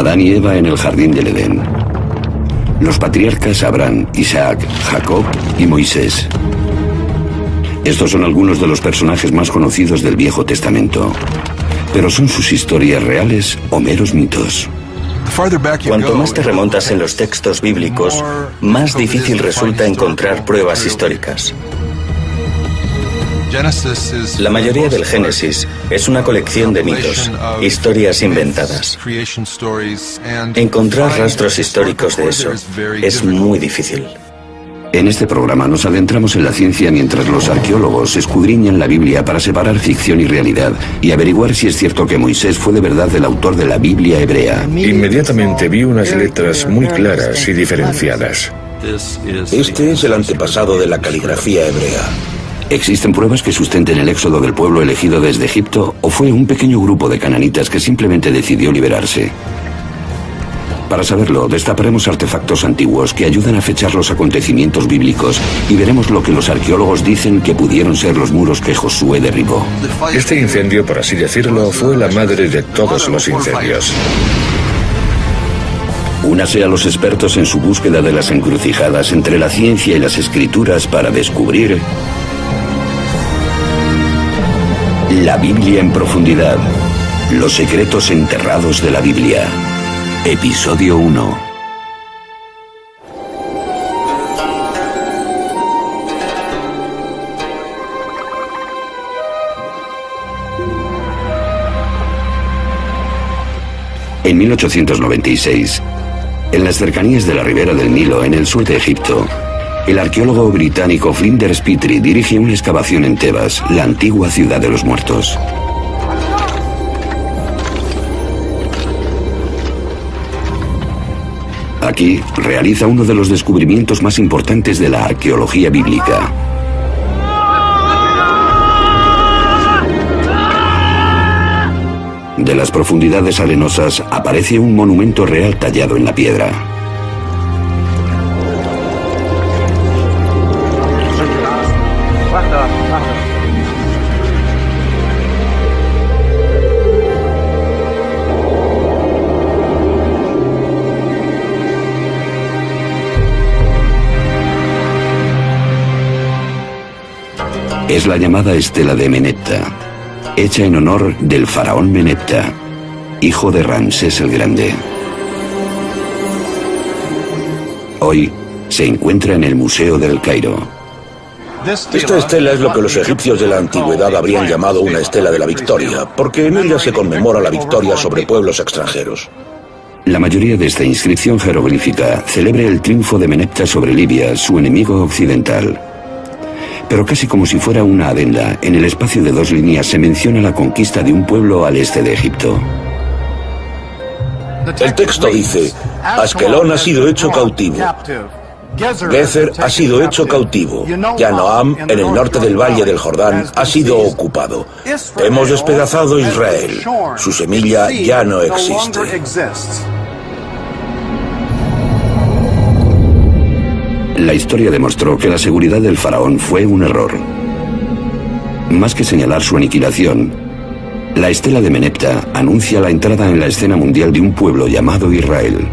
Adán y Eva en el jardín del Edén. Los patriarcas Abraham, Isaac, Jacob y Moisés. Estos son algunos de los personajes más conocidos del Viejo Testamento. Pero ¿son sus historias reales o meros mitos? Cuanto más te remontas en los textos bíblicos, más difícil resulta encontrar pruebas históricas. La mayoría del Génesis es una colección de mitos, historias inventadas. Encontrar rastros históricos de eso es muy difícil. En este programa nos adentramos en la ciencia mientras los arqueólogos escudriñan la Biblia para separar ficción y realidad y averiguar si es cierto que Moisés fue de verdad el autor de la Biblia hebrea. Inmediatamente vi unas letras muy claras y diferenciadas. Este es el antepasado de la caligrafía hebrea. ¿Existen pruebas que sustenten el éxodo del pueblo elegido desde Egipto o fue un pequeño grupo de cananitas que simplemente decidió liberarse? Para saberlo, destaparemos artefactos antiguos que ayudan a fechar los acontecimientos bíblicos y veremos lo que los arqueólogos dicen que pudieron ser los muros que Josué derribó. Este incendio, por así decirlo, fue la madre de todos los incendios. Únase a los expertos en su búsqueda de las encrucijadas entre la ciencia y las escrituras para descubrir la Biblia en profundidad. Los secretos enterrados de la Biblia. Episodio 1. En 1896, en las cercanías de la ribera del Nilo, en el sur de Egipto, el arqueólogo británico Flinders Petrie dirige una excavación en Tebas, la antigua ciudad de los muertos. Aquí realiza uno de los descubrimientos más importantes de la arqueología bíblica. De las profundidades arenosas aparece un monumento real tallado en la piedra. Es la llamada estela de Menepta, hecha en honor del faraón Menepta, hijo de Ramsés el Grande. Hoy se encuentra en el Museo del Cairo. Esta estela es lo que los egipcios de la antigüedad habrían llamado una estela de la victoria, porque en ella se conmemora la victoria sobre pueblos extranjeros. La mayoría de esta inscripción jeroglífica celebra el triunfo de Menepta sobre Libia, su enemigo occidental. Pero casi como si fuera una adenda, en el espacio de dos líneas se menciona la conquista de un pueblo al este de Egipto. El texto dice: Askelón ha sido hecho cautivo, Gezer ha sido hecho cautivo, Yanoam, en el norte del valle del Jordán, ha sido ocupado. Hemos despedazado Israel, su semilla ya no existe. La historia demostró que la seguridad del faraón fue un error. Más que señalar su aniquilación, la estela de Menepta anuncia la entrada en la escena mundial de un pueblo llamado Israel.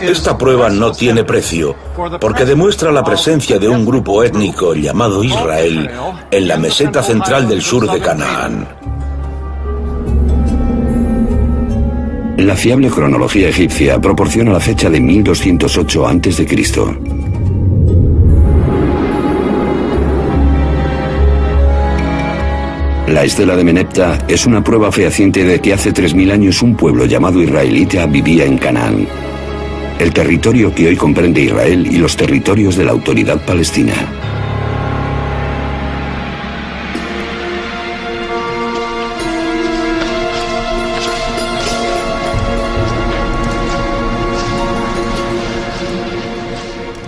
Esta prueba no tiene precio, porque demuestra la presencia de un grupo étnico llamado Israel en la meseta central del sur de Canaán. La fiable cronología egipcia proporciona la fecha de 1208 a.C. La estela de Menepta es una prueba fehaciente de que hace 3000 años un pueblo llamado israelita vivía en Canaán, el territorio que hoy comprende Israel y los territorios de la Autoridad Palestina.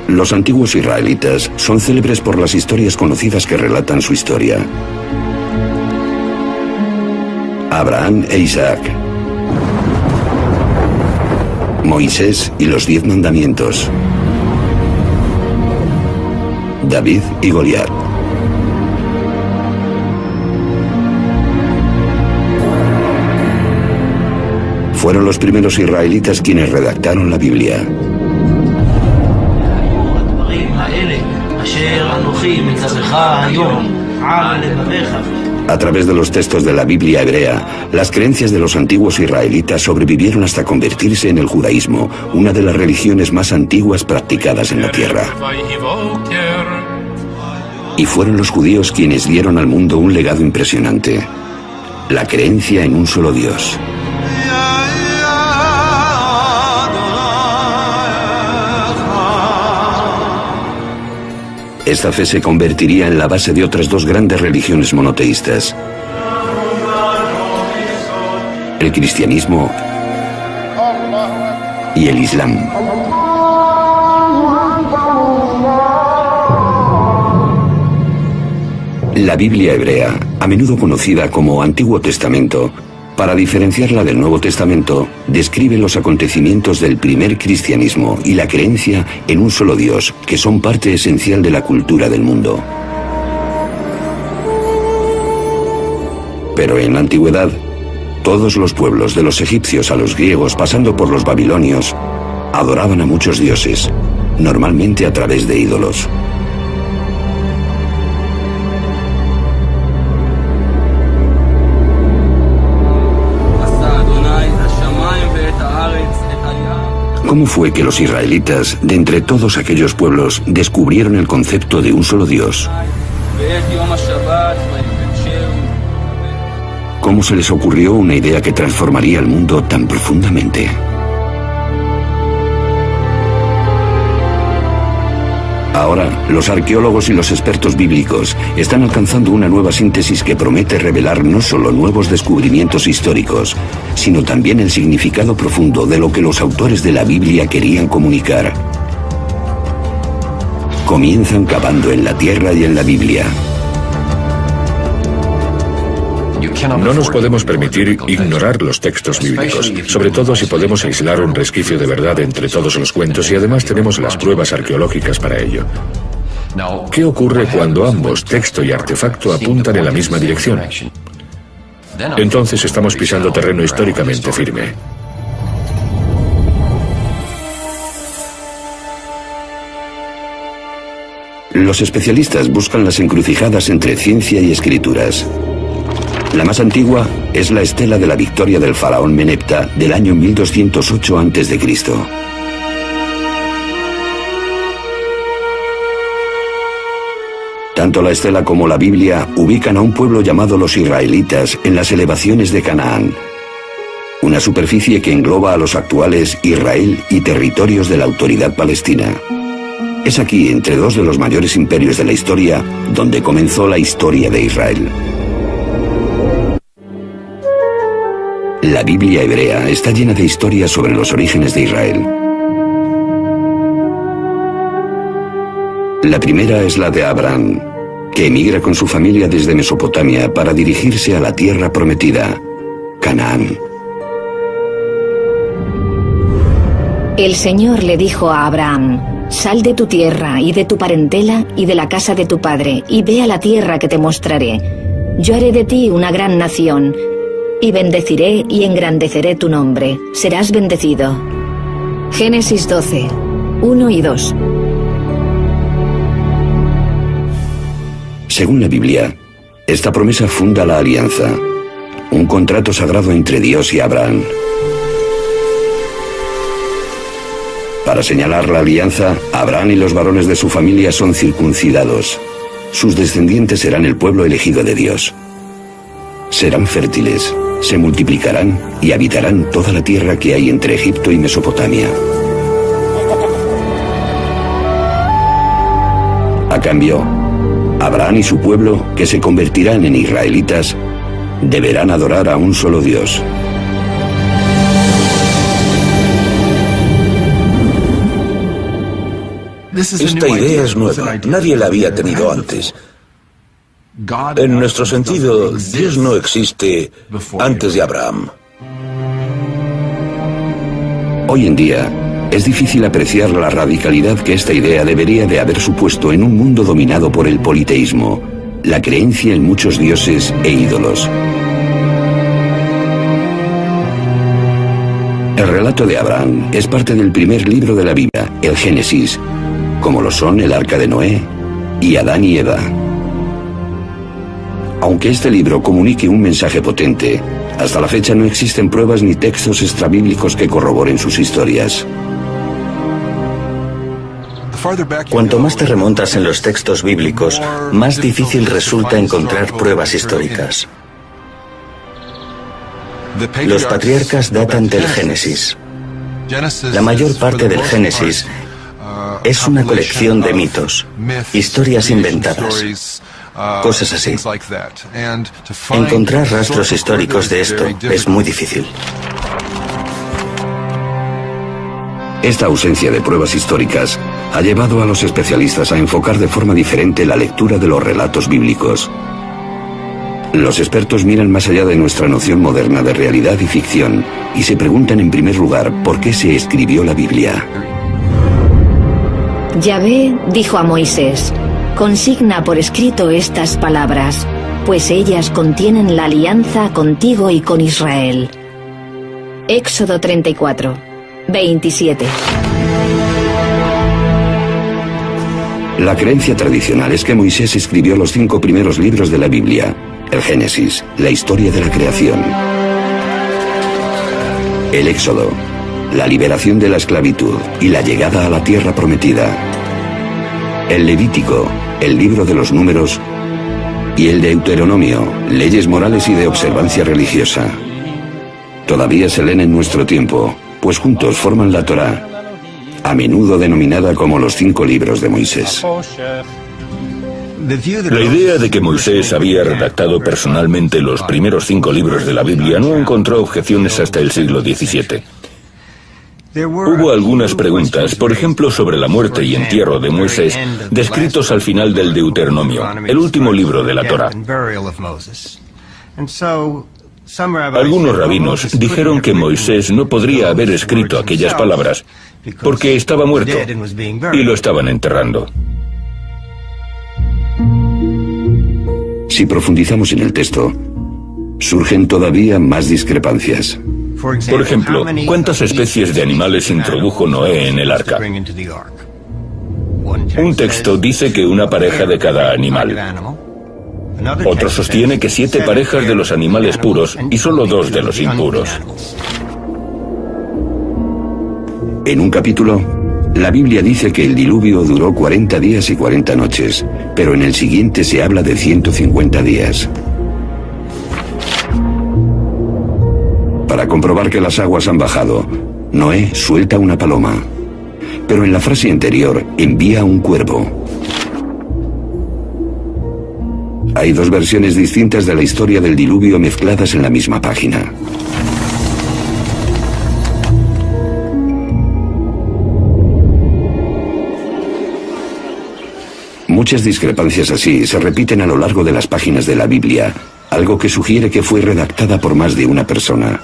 Los antiguos israelitas son célebres por las historias conocidas que relatan su historia. Abraham e Isaac, Moisés y los 10 mandamientos, David y Goliat. Fueron los primeros israelitas quienes redactaron la Biblia. A través de los textos de la Biblia hebrea, las creencias de los antiguos israelitas sobrevivieron hasta convertirse en el judaísmo, una de las religiones más antiguas practicadas en la tierra. Y fueron los judíos quienes dieron al mundo un legado impresionante: la creencia en un solo Dios. Esta fe se convertiría en la base de otras dos grandes religiones monoteístas: el cristianismo y el islam. La Biblia hebrea, a menudo conocida como Antiguo Testamento, para diferenciarla del Nuevo Testamento, describe los acontecimientos del primer cristianismo y la creencia en un solo Dios, que son parte esencial de la cultura del mundo. Pero en la antigüedad, todos los pueblos, de los egipcios a los griegos, pasando por los babilonios, adoraban a muchos dioses, normalmente a través de ídolos. ¿Cómo fue que los israelitas, de entre todos aquellos pueblos, descubrieron el concepto de un solo Dios? ¿Cómo se les ocurrió una idea que transformaría el mundo tan profundamente? Ahora, los arqueólogos y los expertos bíblicos están alcanzando una nueva síntesis que promete revelar no solo nuevos descubrimientos históricos, sino también el significado profundo de lo que los autores de la Biblia querían comunicar. Comienzan cavando en la tierra y en la Biblia. No nos podemos permitir ignorar los textos bíblicos, sobre todo si podemos aislar un resquicio de verdad entre todos los cuentos y además tenemos las pruebas arqueológicas para ello. ¿Qué ocurre cuando ambos, texto y artefacto, apuntan en la misma dirección? Entonces estamos pisando terreno históricamente firme. Los especialistas buscan las encrucijadas entre ciencia y escrituras. La más antigua es la estela de la victoria del faraón Menepta del año 1208 a.C. Tanto la estela como la Biblia ubican a un pueblo llamado los israelitas en las elevaciones de Canaán, una superficie que engloba a los actuales Israel y territorios de la Autoridad Palestina. Es aquí, entre dos de los mayores imperios de la historia, donde comenzó la historia de Israel. La Biblia hebrea está llena de historias sobre los orígenes de Israel. La primera es la de Abraham, que emigra con su familia desde Mesopotamia para dirigirse a la tierra prometida, Canaán. El Señor le dijo a Abraham: sal de tu tierra y de tu parentela y de la casa de tu padre, y ve a la tierra que te mostraré. Yo haré de ti una gran nación, y bendeciré y engrandeceré tu nombre. Serás bendecido. Génesis 12, 1 y 2. Según la Biblia, esta promesa funda la alianza, un contrato sagrado entre Dios y Abraham. Para señalar la alianza, Abraham y los varones de su familia son circuncidados. Sus descendientes serán el pueblo elegido de Dios. Serán fértiles, se multiplicarán y habitarán toda la tierra que hay entre Egipto y Mesopotamia. A cambio, Abraham y su pueblo, que se convertirán en israelitas, deberán adorar a un solo Dios. Esta idea es nueva, nadie la había tenido antes. En nuestro sentido, Dios no existe antes de Abraham. Hoy en día, es difícil apreciar la radicalidad que esta idea debería de haber supuesto en un mundo dominado por el politeísmo, la creencia en muchos dioses e ídolos. El relato de Abraham es parte del primer libro de la Biblia, el Génesis, como lo son el Arca de Noé y Adán y Eva. Aunque este libro comunique un mensaje potente, hasta la fecha no existen pruebas ni textos extrabíblicos que corroboren sus historias. Cuanto más te remontas en los textos bíblicos, más difícil resulta encontrar pruebas históricas. Los patriarcas datan del Génesis. La mayor parte del Génesis es una colección de mitos, historias inventadas, cosas así. Encontrar rastros históricos de esto es muy difícil. Esta ausencia de pruebas históricas ha llevado a los especialistas a enfocar de forma diferente la lectura de los relatos bíblicos. Los expertos miran más allá de nuestra noción moderna de realidad y ficción y se preguntan en primer lugar por qué se escribió la Biblia. Yahvé dijo a Moisés: consigna por escrito estas palabras, pues ellas contienen la alianza contigo y con Israel. Éxodo 34, 27. La creencia tradicional es que Moisés escribió los 5 primeros libros de la Biblia: el Génesis, la historia de la creación; el Éxodo, la liberación de la esclavitud y la llegada a la tierra prometida; el Levítico, el libro de los números; y el Deuteronomio, leyes morales y de observancia religiosa. Todavía se leen en nuestro tiempo, pues juntos forman la Torá, a menudo denominada como los 5 libros de Moisés. La idea de que Moisés había redactado personalmente los primeros 5 libros de la Biblia no encontró objeciones hasta el siglo XVII. Hubo algunas preguntas, por ejemplo, sobre la muerte y entierro de Moisés, descritos al final del Deuteronomio, el último libro de la Torá. Algunos rabinos dijeron que Moisés no podría haber escrito aquellas palabras porque estaba muerto y lo estaban enterrando. Si profundizamos en el texto, surgen todavía más discrepancias. Por ejemplo, ¿cuántas especies de animales introdujo Noé en el arca? Un texto dice que una pareja de cada animal. Otro sostiene que 7 parejas de los animales puros y solo 2 de los impuros. En un capítulo, la Biblia dice que el diluvio duró 40 días y 40 noches, pero en el siguiente se habla de 150 días. Para comprobar que las aguas han bajado, Noé suelta una paloma, pero en la frase anterior envía un cuervo. Hay 2 versiones distintas de la historia del diluvio mezcladas en la misma página. Muchas discrepancias así se repiten a lo largo de las páginas de la Biblia, algo que sugiere que fue redactada por más de una persona.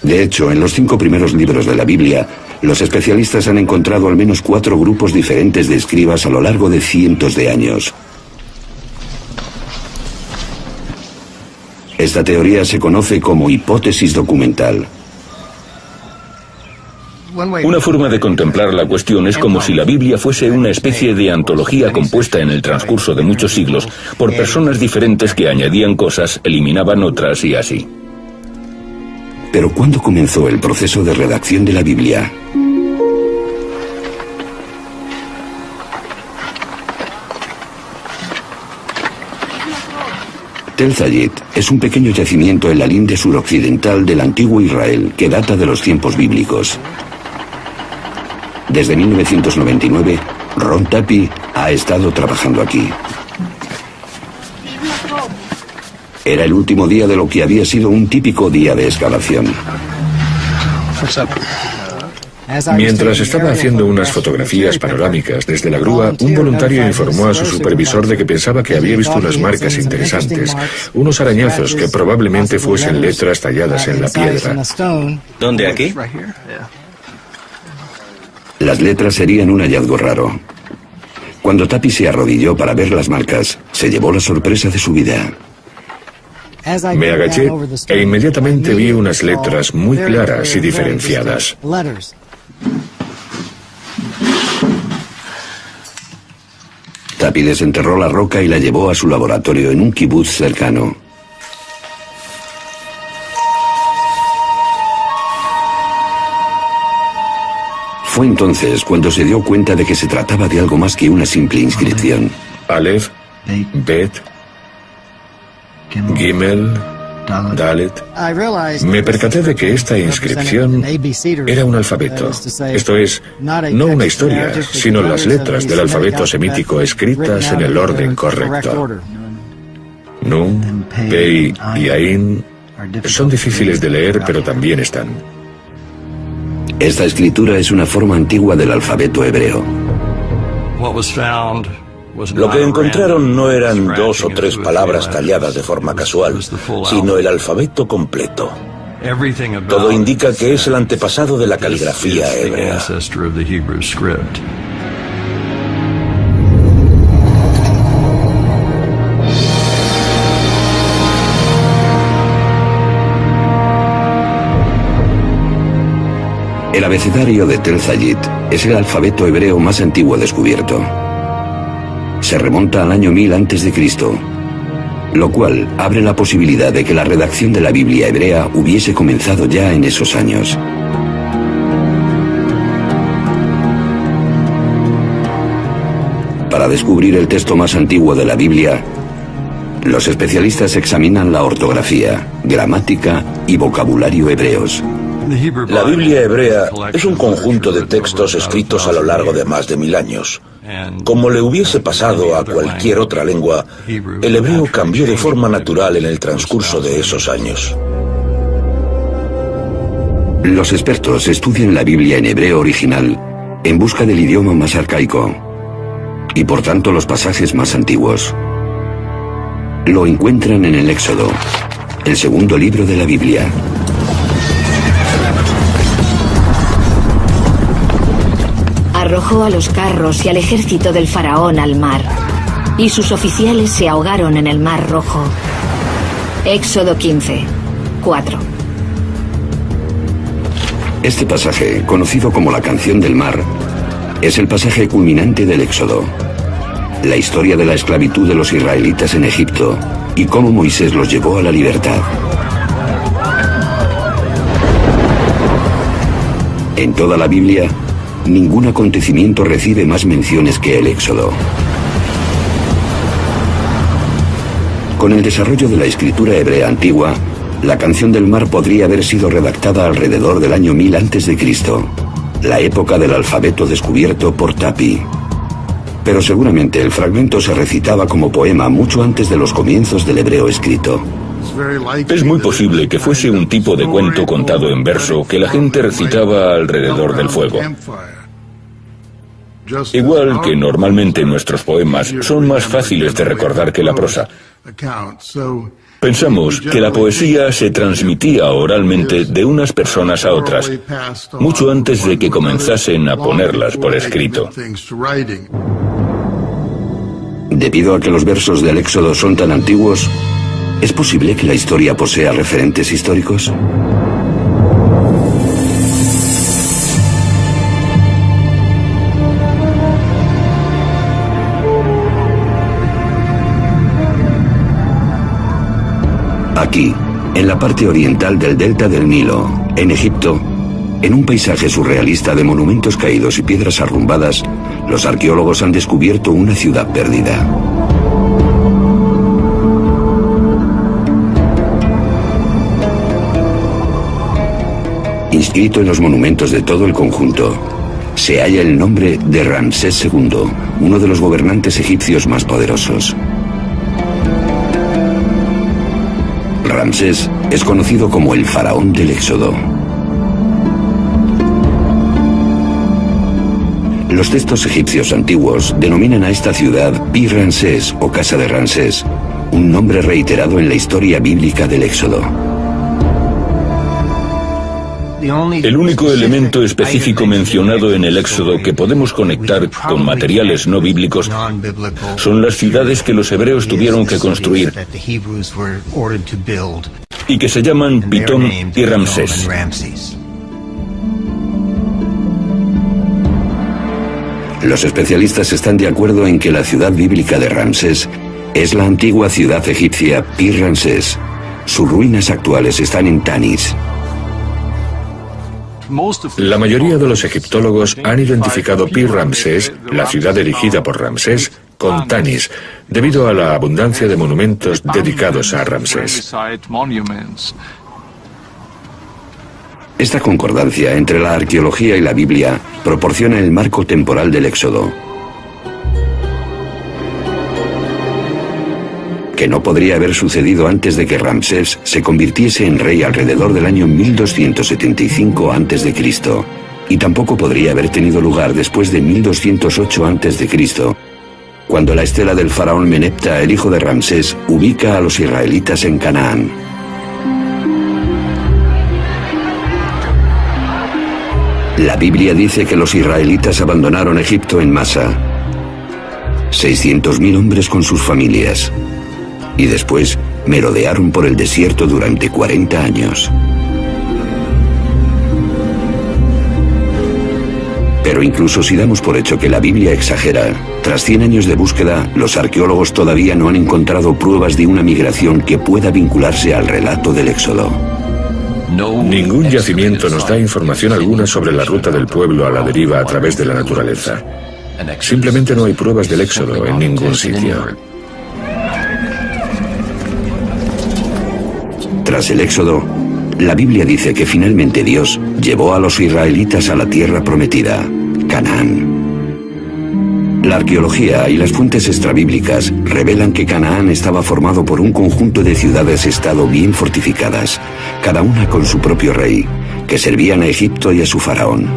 De hecho, en los 5 primeros libros de la Biblia, los especialistas han encontrado al menos 4 grupos diferentes de escribas a lo largo de cientos de años. Esta teoría se conoce como hipótesis documental. Una forma de contemplar la cuestión es como si la Biblia fuese una especie de antología compuesta en el transcurso de muchos siglos por personas diferentes que añadían cosas, eliminaban otras y así. Pero ¿cuándo comenzó el proceso de redacción de la Biblia? Tel Zayit es un pequeño yacimiento en la linde suroccidental del antiguo Israel que data de los tiempos bíblicos. Desde 1999, Ron Tapi ha estado trabajando aquí. Era el último día de lo que había sido un típico día de excavación. Mientras estaba haciendo unas fotografías panorámicas desde la grúa, un voluntario informó a su supervisor de que pensaba que había visto unas marcas interesantes, unos arañazos que probablemente fuesen letras talladas en la piedra. ¿Dónde, aquí? Las letras serían un hallazgo raro. Cuando Tapi se arrodilló para ver las marcas, se llevó la sorpresa de su vida. Me agaché e inmediatamente vi unas letras muy claras y diferenciadas. Tapi desenterró la roca y la llevó a su laboratorio en un kibutz cercano. Fue entonces cuando se dio cuenta de que se trataba de algo más que una simple inscripción. Aleph, Bet, Gimel, Dalet. Me percaté de que esta inscripción era un alfabeto. Esto es, no una historia, sino las letras del alfabeto semítico escritas en el orden correcto. Nun, Pei y Ain son difíciles de leer, pero también están. Esta escritura es una forma antigua del alfabeto hebreo. Lo que encontraron no eran 2 o 3 palabras talladas de forma casual, sino el alfabeto completo. Todo indica que es el antepasado de la caligrafía hebrea. El abecedario de Tel Zayit es el alfabeto hebreo más antiguo descubierto. Se remonta al año 1000 a.C., lo cual abre la posibilidad de que la redacción de la Biblia hebrea hubiese comenzado ya en esos años. Para descubrir el texto más antiguo de la Biblia, los especialistas examinan la ortografía, gramática y vocabulario hebreos. La Biblia hebrea es un conjunto de textos escritos a lo largo de más de 1000 años. Como le hubiese pasado a cualquier otra lengua, el hebreo cambió de forma natural en el transcurso de esos años. Los expertos estudian la Biblia en hebreo original en busca del idioma más arcaico y por tanto los pasajes más antiguos. Lo encuentran en el Éxodo, el segundo libro de la Biblia. Arrojó a los carros y al ejército del faraón al mar, y sus oficiales se ahogaron en el mar Rojo. Éxodo 15, 4. Este pasaje, conocido como la Canción del Mar, es el pasaje culminante del Éxodo. La historia de la esclavitud de los israelitas en Egipto y cómo Moisés los llevó a la libertad. En toda la Biblia, ningún acontecimiento recibe más menciones que el Éxodo. Con el desarrollo de la escritura hebrea antigua, la Canción del Mar podría haber sido redactada alrededor del año 1000 a.C., la época del alfabeto descubierto por Tapi. Pero seguramente el fragmento se recitaba como poema mucho antes de los comienzos del hebreo escrito. Es muy posible que fuese un tipo de cuento contado en verso que la gente recitaba alrededor del fuego. Igual que normalmente nuestros poemas son más fáciles de recordar que la prosa. Pensamos que la poesía se transmitía oralmente de unas personas a otras, mucho antes de que comenzasen a ponerlas por escrito. Debido a que los versos del Éxodo son tan antiguos, ¿es posible que la historia posea referentes históricos? Aquí, en la parte oriental del delta del Nilo, en Egipto, en un paisaje surrealista de monumentos caídos y piedras arrumbadas, los arqueólogos han descubierto una ciudad perdida. Inscrito en los monumentos de todo el conjunto, se halla el nombre de Ramsés II, uno de los gobernantes egipcios más poderosos. Ramsés es conocido como el faraón del Éxodo. Los textos egipcios antiguos denominan a esta ciudad Pi Ramsés o Casa de Ramsés, un nombre reiterado en la historia bíblica del Éxodo. El único elemento específico mencionado en el Éxodo que podemos conectar con materiales no bíblicos son las ciudades que los hebreos tuvieron que construir y que se llaman Pitón y Ramsés. Los especialistas están de acuerdo en que la ciudad bíblica de Ramsés es la antigua ciudad egipcia Pi-Ramsés. Sus ruinas actuales están en Tanis. La mayoría de los egiptólogos han identificado Pi-Ramsés, la ciudad erigida por Ramsés, con Tanis, debido a la abundancia de monumentos dedicados a Ramsés. Esta concordancia entre la arqueología y la Biblia proporciona el marco temporal del Éxodo, que no podría haber sucedido antes de que Ramsés se convirtiese en rey alrededor del año 1275 a.C., y tampoco podría haber tenido lugar después de 1208 a.C., cuando la estela del faraón Menepta, el hijo de Ramsés, ubica a los israelitas en Canaán. La Biblia dice que los israelitas abandonaron Egipto en masa, 600.000 hombres con sus familias, y después merodearon por el desierto durante 40 años. Pero incluso si damos por hecho que la Biblia exagera, tras 100 años de búsqueda, los arqueólogos todavía no han encontrado pruebas de una migración que pueda vincularse al relato del Éxodo. Ningún yacimiento nos da información alguna sobre la ruta del pueblo a la deriva a través de la naturaleza. Simplemente no hay pruebas del Éxodo en ningún sitio. Tras el Éxodo, la Biblia dice que finalmente Dios llevó a los israelitas a la tierra prometida, Canaán. La arqueología y las fuentes extrabíblicas revelan que Canaán estaba formado por un conjunto de ciudades-estado bien fortificadas, cada una con su propio rey, que servían a Egipto y a su faraón.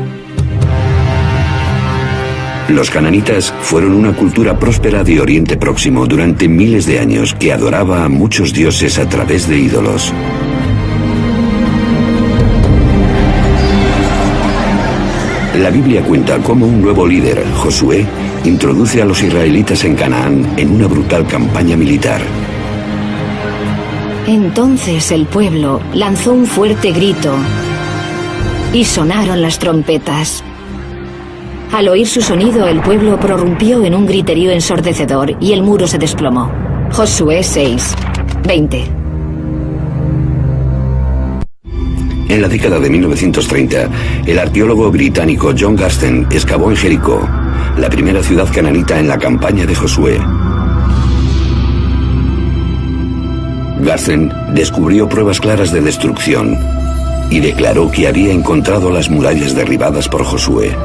Los cananitas fueron una cultura próspera de Oriente Próximo durante miles de años que adoraba a muchos dioses a través de ídolos. La Biblia cuenta cómo un nuevo líder, Josué, introduce a los israelitas en Canaán en una brutal campaña militar. Entonces el pueblo lanzó un fuerte grito y sonaron las trompetas. Al oír su sonido, el pueblo prorrumpió en un griterío ensordecedor y el muro se desplomó. Josué 6, 20. En la década de 1930, el arqueólogo británico John Garstin excavó en Jericó, la primera ciudad cananita en la campaña de Josué. Garstin descubrió pruebas claras de destrucción y declaró que había encontrado las murallas derribadas por Josué.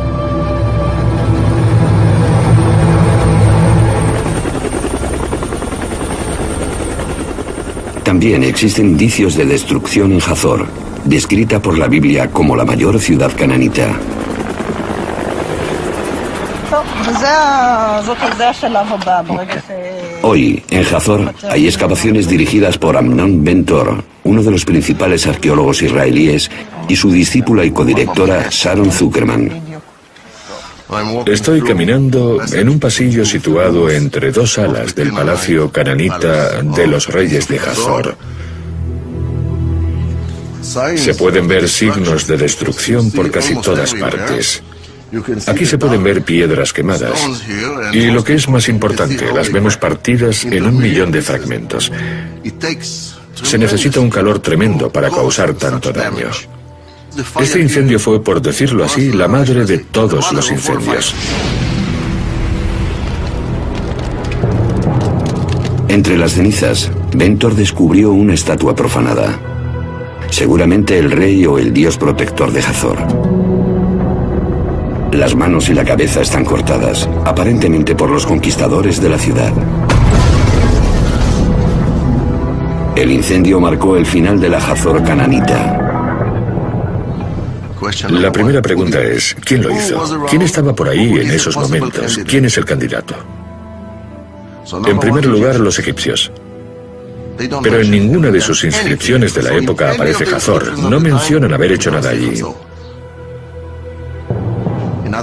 También existen indicios de destrucción en Hazor, descrita por la Biblia como la mayor ciudad cananita. Hoy, en Hazor, hay excavaciones dirigidas por Amnon Ben-Tor, uno de los principales arqueólogos israelíes, y su discípula y codirectora Sharon Zuckerman. Estoy caminando en un pasillo situado entre dos salas del palacio cananita de los reyes de Hazor. Se pueden ver signos de destrucción por casi todas partes. Aquí se pueden ver piedras quemadas. Y lo que es más importante, las vemos partidas en 1 millón de fragmentos. Se necesita un calor tremendo para causar tanto daño. Este incendio fue, por decirlo así, la madre de todos los incendios. Entre las cenizas, Ben-Tor descubrió una estatua profanada. Seguramente el rey o el dios protector de Hazor. Las manos y la cabeza están cortadas, aparentemente por los conquistadores de la ciudad. El incendio marcó el final de la Hazor cananita. La primera pregunta es, ¿quién lo hizo? ¿Quién estaba por ahí en esos momentos? ¿Quién es el candidato? En primer lugar, los egipcios. Pero en ninguna de sus inscripciones de la época aparece Hazor. No mencionan haber hecho nada allí.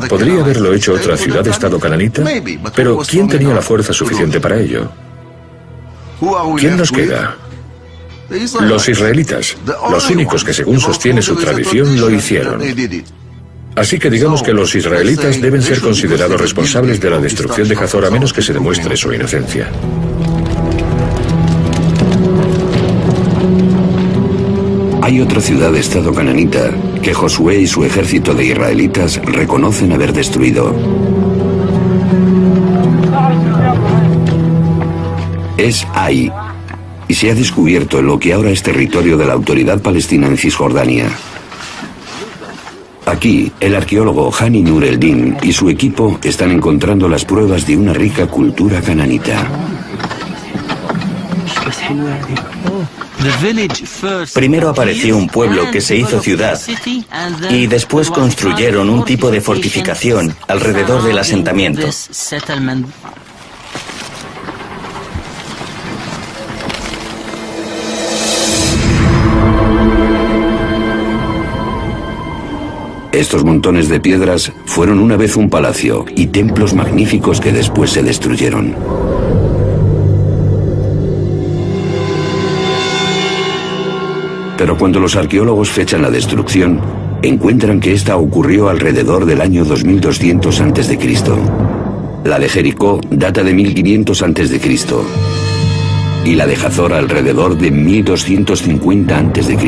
¿Podría haberlo hecho otra ciudad-estado cananita? Pero ¿quién tenía la fuerza suficiente para ello? ¿Quién nos queda? Los israelitas, los únicos que según sostiene su tradición lo hicieron. Así que digamos que los israelitas deben ser considerados responsables de la destrucción de Hazor a menos que se demuestre su inocencia. Hay otra ciudad-estado cananita que Josué y su ejército de israelitas reconocen haber destruido. Es Ai, y se ha descubierto en lo que ahora es territorio de la Autoridad Palestina en Cisjordania. Aquí, el arqueólogo Hani Nur el-Din y su equipo están encontrando las pruebas de una rica cultura cananita. Primero apareció un pueblo que se hizo ciudad y después construyeron un tipo de fortificación alrededor del asentamiento. Estos montones de piedras fueron una vez un palacio y templos magníficos que después se destruyeron. Pero cuando los arqueólogos fechan la destrucción, encuentran que esta ocurrió alrededor del año 2200 a.C. La de Jericó data de 1500 a.C. y la de Hazor alrededor de 1250 a.C.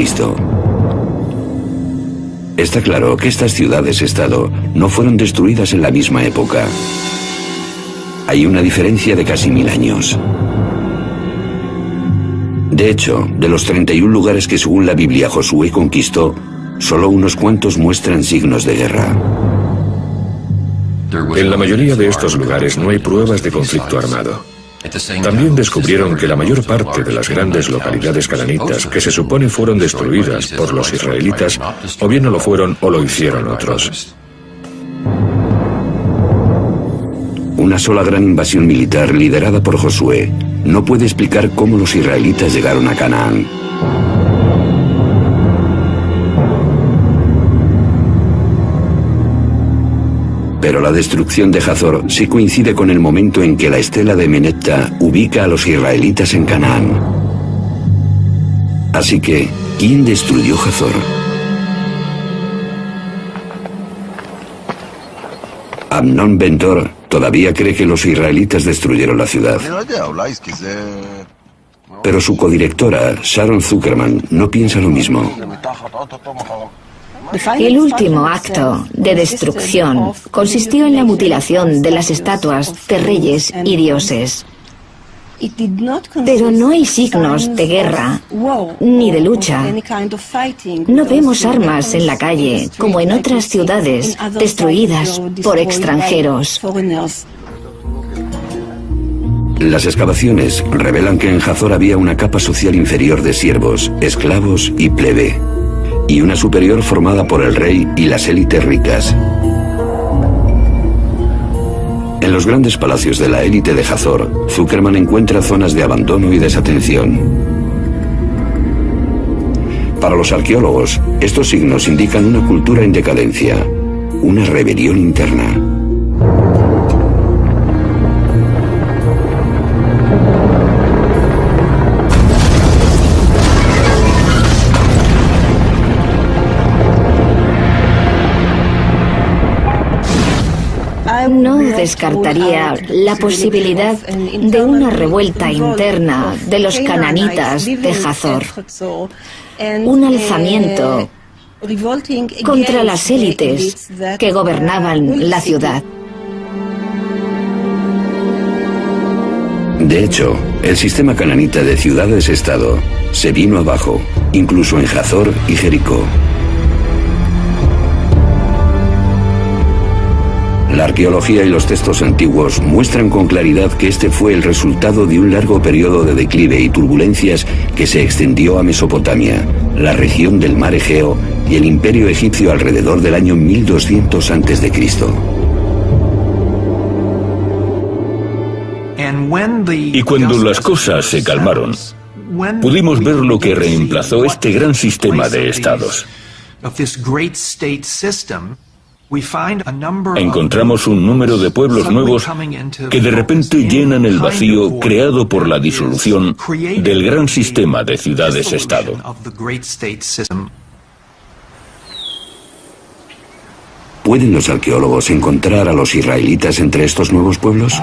Está claro que estas ciudades-estado no fueron destruidas en la misma época. Hay una diferencia de casi 1000 años. De hecho, de los 31 lugares que según la Biblia Josué conquistó, solo unos cuantos muestran signos de guerra. En la mayoría de estos lugares no hay pruebas de conflicto armado. También descubrieron que la mayor parte de las grandes localidades cananitas que se supone fueron destruidas por los israelitas, o bien no lo fueron o lo hicieron otros. Una sola gran invasión militar liderada por Josué no puede explicar cómo los israelitas llegaron a Canaán. Pero la destrucción de Hazor sí coincide con el momento en que la estela de Menepta ubica a los israelitas en Canaán. Así que, ¿quién destruyó Hazor? Amnon Ben-Dor todavía cree que los israelitas destruyeron la ciudad. Pero su codirectora, Sharon Zuckerman, no piensa lo mismo. El último acto de destrucción consistió en la mutilación de las estatuas de reyes y dioses. Pero no hay signos de guerra ni de lucha. No vemos armas en la calle como en otras ciudades destruidas por extranjeros. Las excavaciones revelan que en Hazor había una capa social inferior de siervos, esclavos y plebe, y una superior formada por el rey y las élites ricas. En los grandes palacios de la élite de Hazor, Zuckerman encuentra zonas de abandono y desatención. Para los arqueólogos, estos signos indican una cultura en decadencia, una rebelión interna. No descartaría la posibilidad de una revuelta interna de los cananitas de Hazor, un alzamiento contra las élites que gobernaban la ciudad. De hecho, el sistema cananita de ciudades-estado se vino abajo, incluso en Hazor y Jericó. La arqueología y los textos antiguos muestran con claridad que este fue el resultado de un largo periodo de declive y turbulencias que se extendió a Mesopotamia, la región del mar Egeo y el imperio egipcio alrededor del año 1200 a.C. Y cuando las cosas se calmaron, pudimos ver lo que reemplazó este gran sistema de estados. Encontramos un número de pueblos nuevos que de repente llenan el vacío creado por la disolución del gran sistema de ciudades-estado. ¿Pueden los arqueólogos encontrar a los israelitas entre estos nuevos pueblos?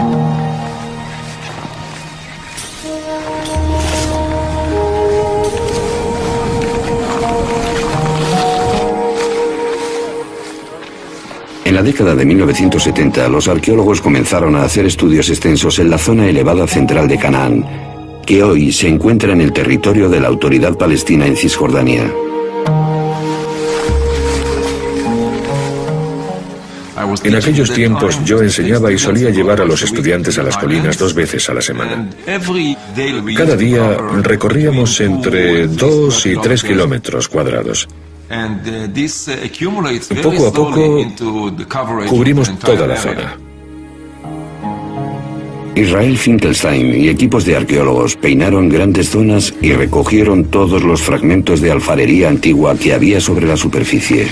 En la década de 1970, los arqueólogos comenzaron a hacer estudios extensos en la zona elevada central de Canaán, que hoy se encuentra en el territorio de la Autoridad Palestina en Cisjordania. En aquellos tiempos yo enseñaba y solía llevar a los estudiantes a las colinas 2 veces a la semana. Cada día recorríamos entre 2 y 3 kilómetros cuadrados. Poco a poco cubrimos toda la zona. Israel Finkelstein y equipos de arqueólogos peinaron grandes zonas y recogieron todos los fragmentos de alfarería antigua que había sobre la superficie.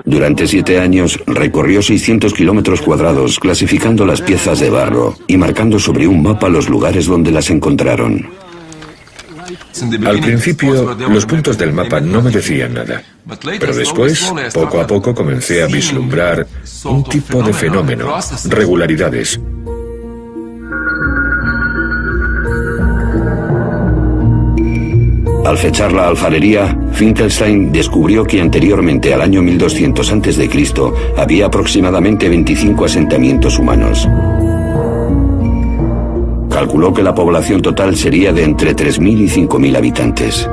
Durante 7 años recorrió 600 kilómetros cuadrados clasificando las piezas de barro y marcando sobre un mapa los lugares donde las encontraron. Al principio, los puntos del mapa no me decían nada, pero después, poco a poco, comencé a vislumbrar un tipo de fenómeno, regularidades. Al fechar la alfarería, Finkelstein descubrió que anteriormente al año 1200 a.C. había aproximadamente 25 asentamientos humanos. Calculó que la población total sería de entre 3.000 y 5.000 habitantes.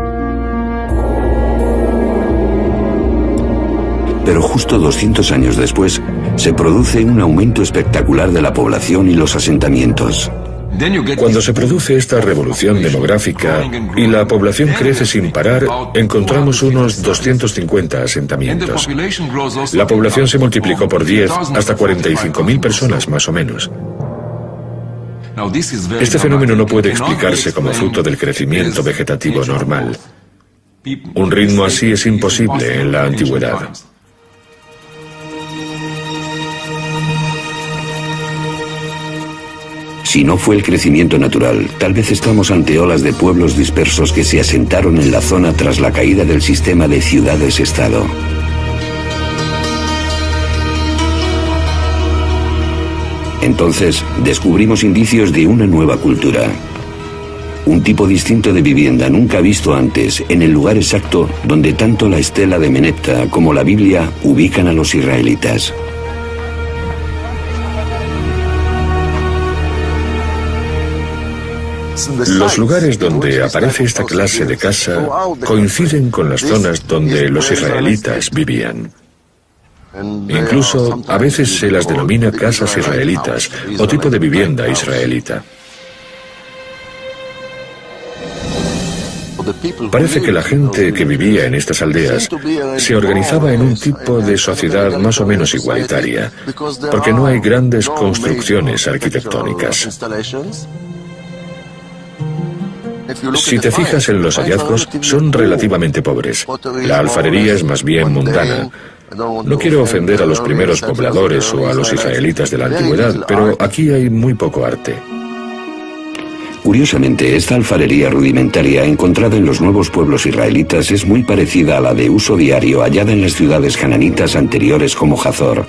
Pero justo 200 años después, se produce un aumento espectacular de la población y los asentamientos. Cuando se produce esta revolución demográfica y la población crece sin parar, encontramos unos 250 asentamientos. La población se multiplicó por 10 hasta 45.000 personas más o menos. Este fenómeno no puede explicarse como fruto del crecimiento vegetativo normal. Un ritmo así es imposible en la antigüedad. Si no fue el crecimiento natural, tal vez estamos ante olas de pueblos dispersos que se asentaron en la zona tras la caída del sistema de ciudades-estado. Entonces, descubrimos indicios de una nueva cultura. Un tipo distinto de vivienda nunca visto antes, en el lugar exacto donde tanto la estela de Menepta como la Biblia ubican a los israelitas. Los lugares donde aparece esta clase de casa coinciden con las zonas donde los israelitas vivían. Incluso a veces se las denomina casas israelitas o tipo de vivienda israelita. Parece que la gente que vivía en estas aldeas se organizaba en un tipo de sociedad más o menos igualitaria, porque no hay grandes construcciones arquitectónicas. Si te fijas en los hallazgos, son relativamente pobres. La alfarería es más bien mundana. No quiero ofender a los primeros pobladores o a los israelitas de la antigüedad, pero aquí hay muy poco arte. Curiosamente, esta alfarería rudimentaria encontrada en los nuevos pueblos israelitas es muy parecida a la de uso diario hallada en las ciudades cananitas anteriores como Hazor.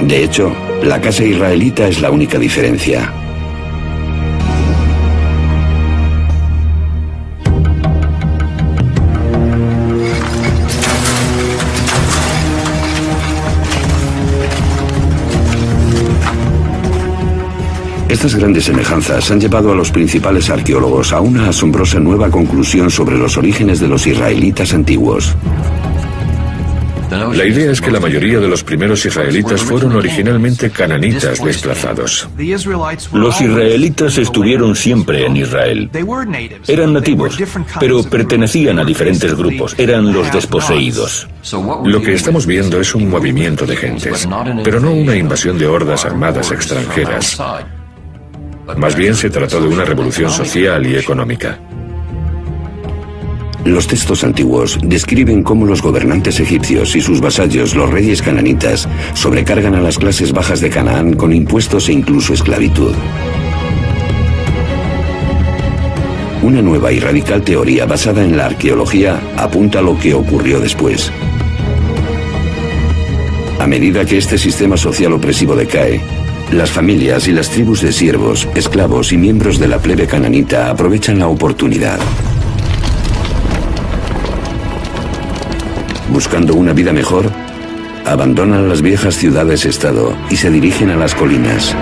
De hecho, la casa israelita es la única diferencia. Estas grandes semejanzas han llevado a los principales arqueólogos a una asombrosa nueva conclusión sobre los orígenes de los israelitas antiguos. La idea es que la mayoría de los primeros israelitas fueron originalmente cananitas desplazados. Los israelitas estuvieron siempre en Israel. Eran nativos, pero pertenecían a diferentes grupos. Eran los desposeídos. Lo que estamos viendo es un movimiento de gentes, pero no una invasión de hordas armadas extranjeras. Más bien se trató de una revolución social y económica. Los textos antiguos describen cómo los gobernantes egipcios y sus vasallos, los reyes cananitas, sobrecargan a las clases bajas de Canaán con impuestos e incluso esclavitud. Una nueva y radical teoría basada en la arqueología apunta a lo que ocurrió después. A medida que este sistema social opresivo decae, las familias y las tribus de siervos, esclavos y miembros de la plebe cananita aprovechan la oportunidad. Buscando una vida mejor, abandonan las viejas ciudades-estado y se dirigen a las colinas.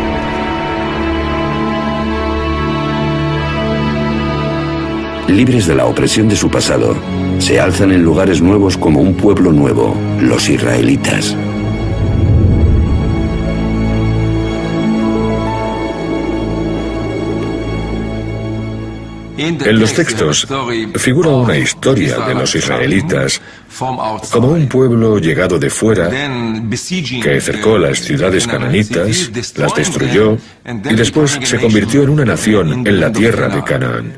Libres de la opresión de su pasado, se alzan en lugares nuevos como un pueblo nuevo, los israelitas. En los textos figura una historia de los israelitas como un pueblo llegado de fuera que cercó las ciudades cananitas, las destruyó y después se convirtió en una nación en la tierra de Canaán.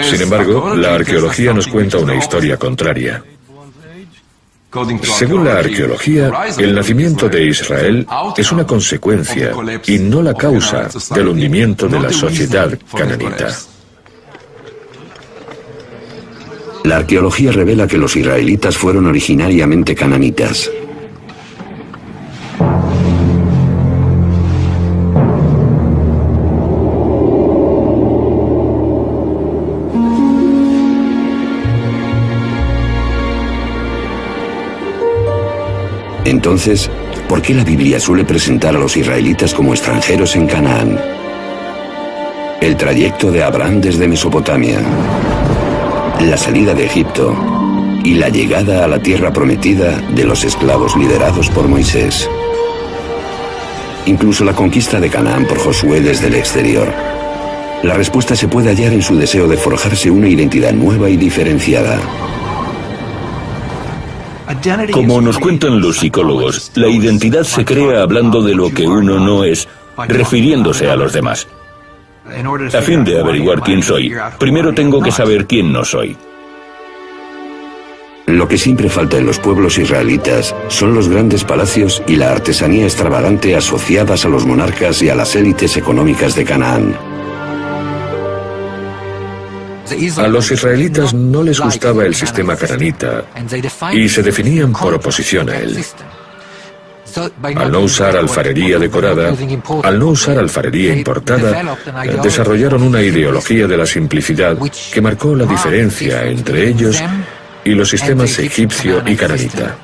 Sin embargo, la arqueología nos cuenta una historia contraria. Según la arqueología, el nacimiento de Israel es una consecuencia y no la causa del hundimiento de la sociedad cananita. La arqueología revela que los israelitas fueron originariamente cananitas. Entonces, ¿por qué la Biblia suele presentar a los israelitas como extranjeros en Canaán? El trayecto de Abraham desde Mesopotamia, la salida de Egipto y la llegada a la tierra prometida de los esclavos liderados por Moisés. Incluso la conquista de Canaán por Josué desde el exterior. La respuesta se puede hallar en su deseo de forjarse una identidad nueva y diferenciada. Como nos cuentan los psicólogos, la identidad se crea hablando de lo que uno no es, refiriéndose a los demás. A fin de averiguar quién soy, primero tengo que saber quién no soy. Lo que siempre falta en los pueblos israelitas son los grandes palacios y la artesanía extravagante asociadas a los monarcas y a las élites económicas de Canaán. A los israelitas no les gustaba el sistema cananita y se definían por oposición a él. Al no usar alfarería decorada, al no usar alfarería importada, desarrollaron una ideología de la simplicidad que marcó la diferencia entre ellos y los sistemas egipcio y cananita.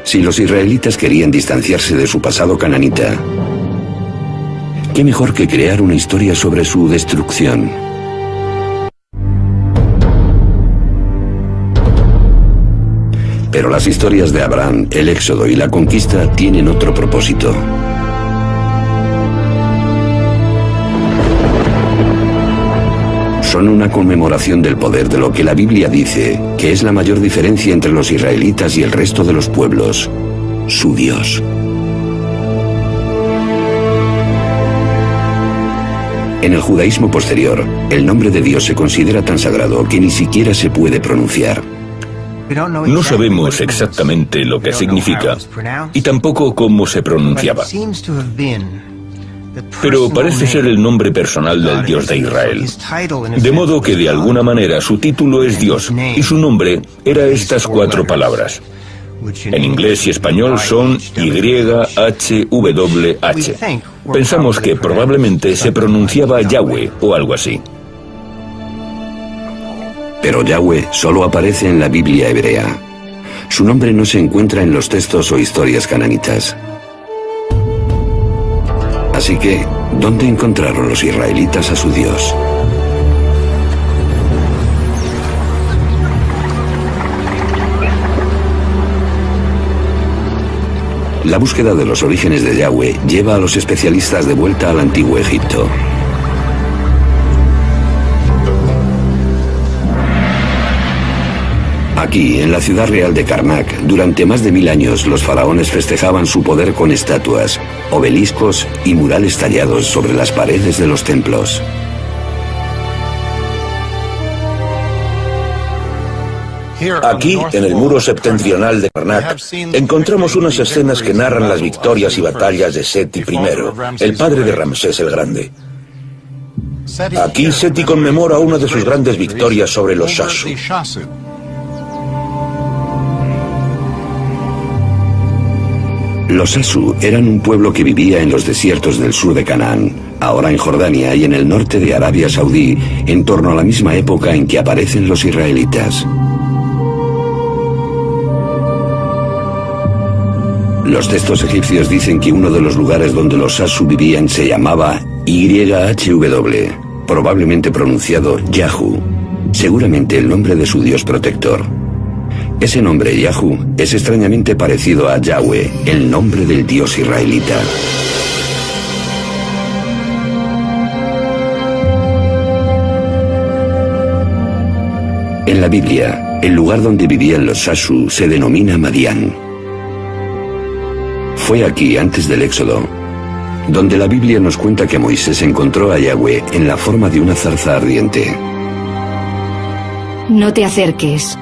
Si los israelitas querían distanciarse de su pasado cananita, ¿qué mejor que crear una historia sobre su destrucción? Pero las historias de Abraham, el Éxodo y la conquista tienen otro propósito. Son una conmemoración del poder de lo que la Biblia dice que es la mayor diferencia entre los israelitas y el resto de los pueblos: su Dios. En el judaísmo posterior, el nombre de Dios se considera tan sagrado que ni siquiera se puede pronunciar. No sabemos exactamente lo que significa y tampoco cómo se pronunciaba. Pero parece ser el nombre personal del Dios de Israel. De modo que de alguna manera su título es Dios y su nombre era estas 4 palabras. En inglés y español son YHWH. Pensamos que probablemente se pronunciaba Yahweh o algo así. Pero Yahweh solo aparece en la Biblia hebrea. Su nombre no se encuentra en los textos o historias cananitas. Así que, ¿dónde encontraron los israelitas a su Dios? La búsqueda de los orígenes de Yahweh lleva a los especialistas de vuelta al antiguo Egipto. Aquí, en la ciudad real de Karnak, durante más de 1000 años los faraones festejaban su poder con estatuas, obeliscos y murales tallados sobre las paredes de los templos. Aquí, en el muro septentrional de Karnak, encontramos unas escenas que narran las victorias y batallas de Seti I, el padre de Ramsés el Grande. Aquí Seti conmemora una de sus grandes victorias sobre los Shasu. Los Shasu eran un pueblo que vivía en los desiertos del sur de Canaán, ahora en Jordania y en el norte de Arabia Saudí, en torno a la misma época en que aparecen los israelitas. Los textos egipcios dicen que uno de los lugares donde los Shasu vivían se llamaba YHW, probablemente pronunciado Yahu, seguramente el nombre de su dios protector. Ese nombre, Yahu, es extrañamente parecido a Yahweh, el nombre del dios israelita. En la Biblia, el lugar donde vivían los Shasu se denomina Madián. Fue aquí, antes del Éxodo, donde la Biblia nos cuenta que Moisés encontró a Yahweh en la forma de una zarza ardiente. No te acerques.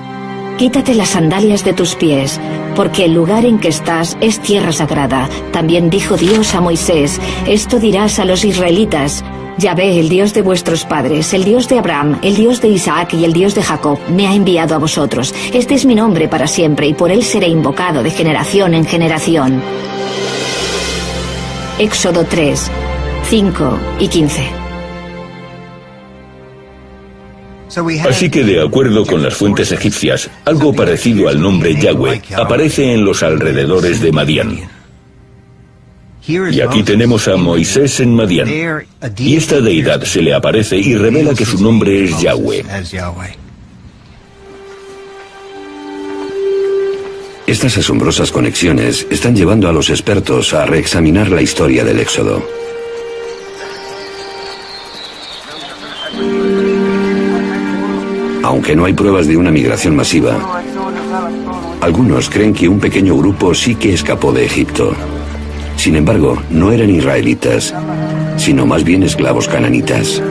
Quítate las sandalias de tus pies, porque el lugar en que estás es tierra sagrada. También dijo Dios a Moisés, esto dirás a los israelitas: Yahvé, el Dios de vuestros padres, el Dios de Abraham, el Dios de Isaac y el Dios de Jacob, me ha enviado a vosotros. Este es mi nombre para siempre, y por él seré invocado de generación en generación. Éxodo 3, 5 y 15. Así que, de acuerdo con las fuentes egipcias, algo parecido al nombre Yahweh aparece en los alrededores de Madián. Y aquí tenemos a Moisés en Madián. Y esta deidad se le aparece y revela que su nombre es Yahweh. Estas asombrosas conexiones están llevando a los expertos a reexaminar la historia del Éxodo. Aunque no hay pruebas de una migración masiva, algunos creen que un pequeño grupo sí que escapó de Egipto. Sin embargo, no eran israelitas, sino más bien esclavos cananitas.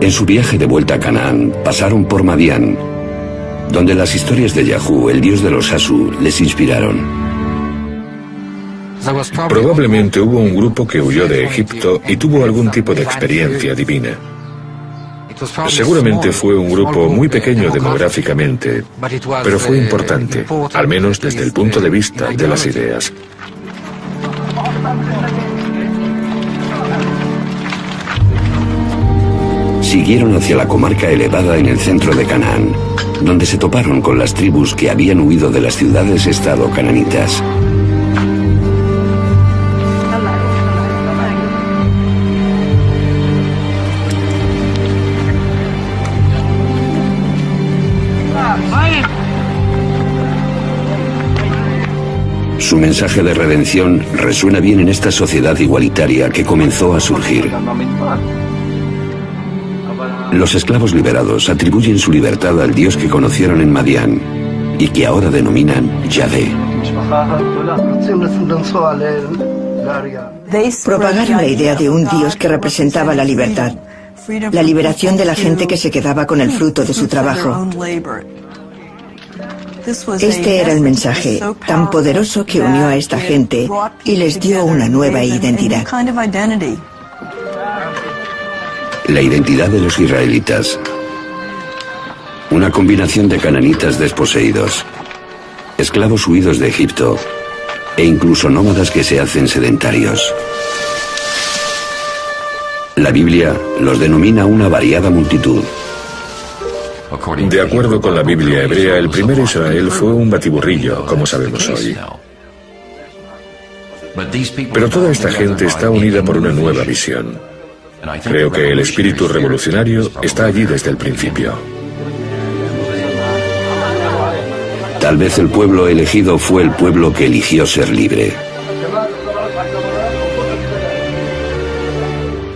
En su viaje de vuelta a Canaán, pasaron por Madián, donde las historias de Yahu, el dios de los Shasu, les inspiraron. Probablemente hubo un grupo que huyó de Egipto y tuvo algún tipo de experiencia divina. Seguramente fue un grupo muy pequeño demográficamente, pero fue importante, al menos desde el punto de vista de las ideas. Siguieron hacia la comarca elevada en el centro de Canaán, donde se toparon con las tribus que habían huido de las ciudades-estado cananitas. Su mensaje de redención resuena bien en esta sociedad igualitaria que comenzó a surgir. Los esclavos liberados atribuyen su libertad al Dios que conocieron en Madián y que ahora denominan Yahvé. Propagaron la idea de un Dios que representaba la libertad, la liberación de la gente que se quedaba con el fruto de su trabajo. Este era el mensaje tan poderoso que unió a esta gente y les dio una nueva identidad. La identidad de los israelitas. Una combinación de cananitas desposeídos, esclavos huidos de Egipto e incluso nómadas que se hacen sedentarios. La Biblia los denomina una variada multitud. De acuerdo con la Biblia hebrea, el primer Israel fue un batiburrillo, como sabemos hoy. Pero toda esta gente está unida por una nueva visión. Creo que el espíritu revolucionario está allí desde el principio. Tal vez el pueblo elegido fue el pueblo que eligió ser libre.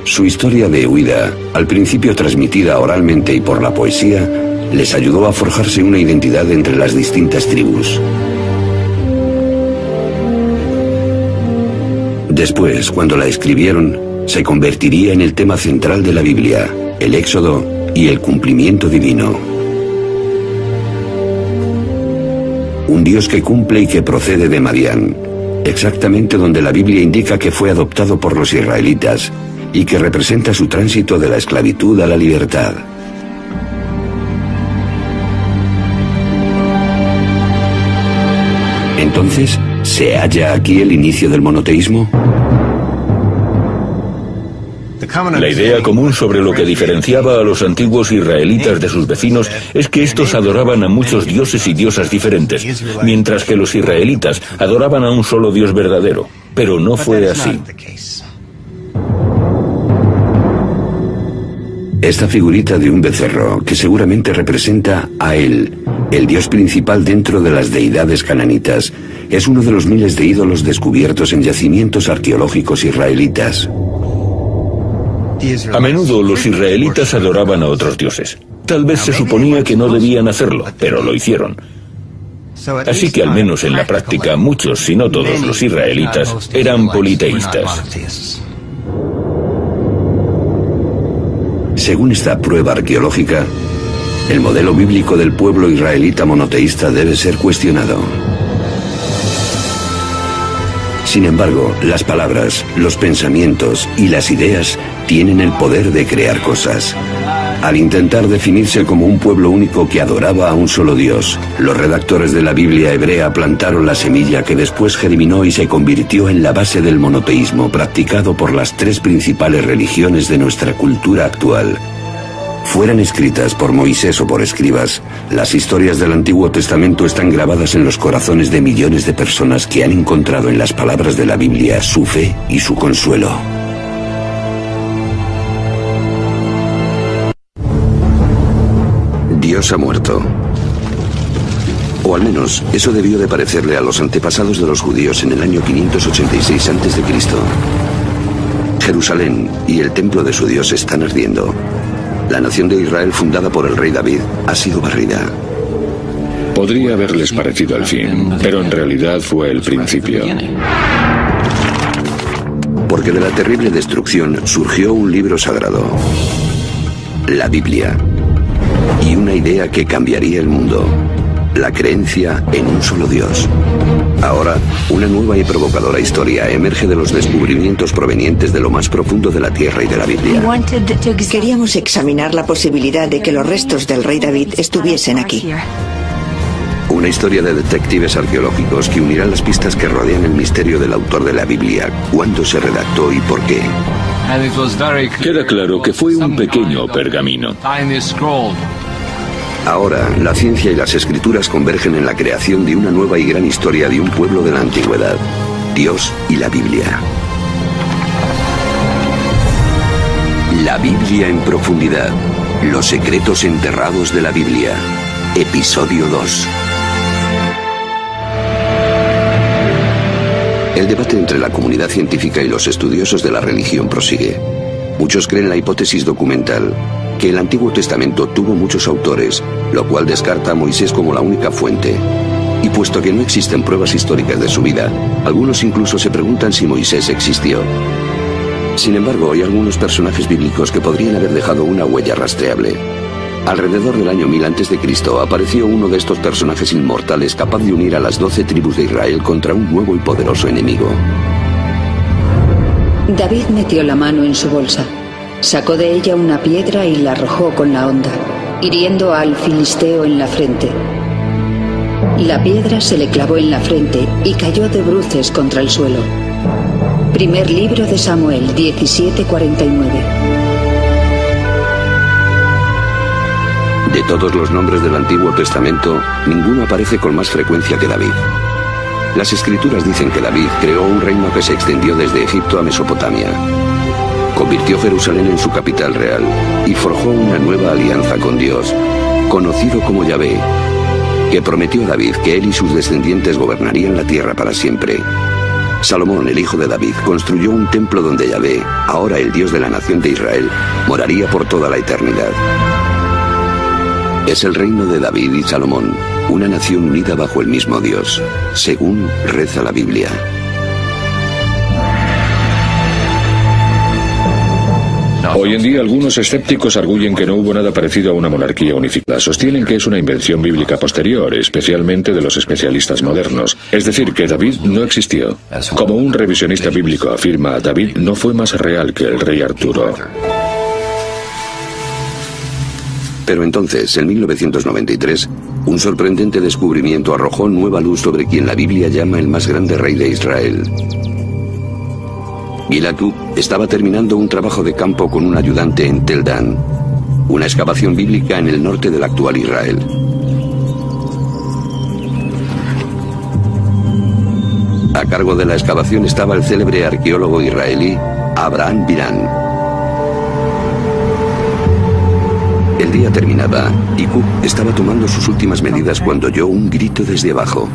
Su historia de huida, al principio transmitida oralmente y por la poesía, les ayudó a forjarse una identidad entre las distintas tribus. Después, cuando la escribieron, se convertiría en el tema central de la Biblia, el Éxodo y el cumplimiento divino. Un Dios que cumple y que procede de Madián, exactamente donde la Biblia indica que fue adoptado por los israelitas y que representa su tránsito de la esclavitud a la libertad. Entonces, ¿se halla aquí el inicio del monoteísmo? La idea común sobre lo que diferenciaba a los antiguos israelitas de sus vecinos es que estos adoraban a muchos dioses y diosas diferentes, mientras que los israelitas adoraban a un solo Dios verdadero. Pero no fue así. Esta figurita de un becerro, que seguramente representa a él, el dios principal dentro de las deidades cananitas, es uno de los miles de ídolos descubiertos en yacimientos arqueológicos israelitas. A menudo los israelitas adoraban a otros dioses. Tal vez se suponía que no debían hacerlo, pero lo hicieron. Así que al menos en la práctica muchos, si no todos los israelitas, eran politeístas. Según esta prueba arqueológica, el modelo bíblico del pueblo israelita monoteísta debe ser cuestionado. Sin embargo, las palabras, los pensamientos y las ideas tienen el poder de crear cosas. Al intentar definirse como un pueblo único que adoraba a un solo Dios, los redactores de la Biblia hebrea plantaron la semilla que después germinó y se convirtió en la base del monoteísmo practicado por las tres principales religiones de nuestra cultura actual. Fueran escritas por Moisés o por escribas, las historias del Antiguo Testamento están grabadas en los corazones de millones de personas que han encontrado en las palabras de la Biblia su fe y su consuelo. Dios ha muerto. O al menos, eso debió de parecerle a los antepasados de los judíos en el año 586 a.C. Jerusalén y el templo de su Dios están ardiendo. La nación de Israel, fundada por el rey David, ha sido barrida. Podría haberles parecido el fin, pero en realidad fue el principio. Porque de la terrible destrucción surgió un libro sagrado, la Biblia, y una idea que cambiaría el mundo, la creencia en un solo Dios. Ahora, una nueva y provocadora historia emerge de los descubrimientos provenientes de lo más profundo de la tierra y de la Biblia. Queríamos examinar la posibilidad de que los restos del rey David estuviesen aquí. Una historia de detectives arqueológicos que unirá las pistas que rodean el misterio del autor de la Biblia, cuándo se redactó y por qué. Queda claro que fue un pequeño pergamino. Ahora, la ciencia y las escrituras convergen en la creación de una nueva y gran historia de un pueblo de la antigüedad, Dios y la Biblia. La Biblia en profundidad, los secretos enterrados de la Biblia, episodio 2. El debate entre la comunidad científica y los estudiosos de la religión prosigue. Muchos creen la hipótesis documental, que el Antiguo Testamento tuvo muchos autores, lo cual descarta a Moisés como la única fuente. Y puesto que no existen pruebas históricas de su vida, algunos incluso se preguntan si Moisés existió. Sin embargo, hay algunos personajes bíblicos que podrían haber dejado una huella rastreable. Alrededor del año 1000 a.C. apareció uno de estos personajes inmortales capaz de unir a las 12 tribus de Israel contra un nuevo y poderoso enemigo. David metió la mano en su bolsa. Sacó de ella una piedra y la arrojó con la honda, hiriendo al filisteo en la frente. La piedra se le clavó en la frente y cayó de bruces contra el suelo. Primer libro de Samuel 17:49. De todos los nombres del Antiguo Testamento, ninguno aparece con más frecuencia que David. Las escrituras dicen que David creó un reino que se extendió desde Egipto a Mesopotamia. Convirtió Jerusalén en su capital real y forjó una nueva alianza con Dios, conocido como Yahvé, que prometió a David que él y sus descendientes gobernarían la tierra para siempre. Salomón, el hijo de David, construyó un templo donde Yahvé, ahora el Dios de la nación de Israel, moraría por toda la eternidad. Es el reino de David y Salomón, una nación unida bajo el mismo Dios, según reza la Biblia. Hoy en día algunos escépticos arguyen que no hubo nada parecido a una monarquía unificada. Sostienen que es una invención bíblica posterior, especialmente de los especialistas modernos. Es decir, que David no existió. Como un revisionista bíblico afirma, David no fue más real que el rey Arturo. Pero entonces, en 1993, un sorprendente descubrimiento arrojó nueva luz sobre quien la Biblia llama el más grande rey de Israel. Gila Cook estaba terminando un trabajo de campo con un ayudante en Tel Dan, una excavación bíblica en el norte del actual Israel. A cargo de la excavación estaba el célebre arqueólogo israelí Abraham Biran. El día terminaba y Cook estaba tomando sus últimas medidas cuando oyó un grito desde abajo.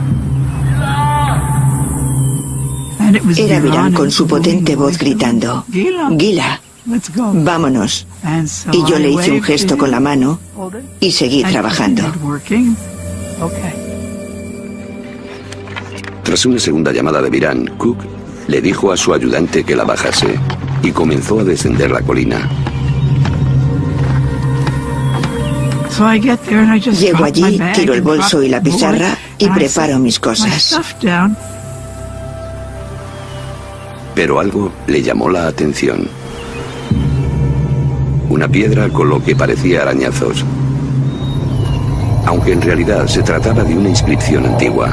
Era Biran con su potente voz gritando: Gila, vámonos. Y yo le hice un gesto con la mano y seguí trabajando. Tras una segunda llamada de Biran, Cook le dijo a su ayudante que la bajase y comenzó a descender la colina. Llego allí, tiro el bolso y la pizarra y preparo mis cosas. Pero algo le llamó la atención. Una piedra con lo que parecía arañazos. Aunque en realidad se trataba de una inscripción antigua.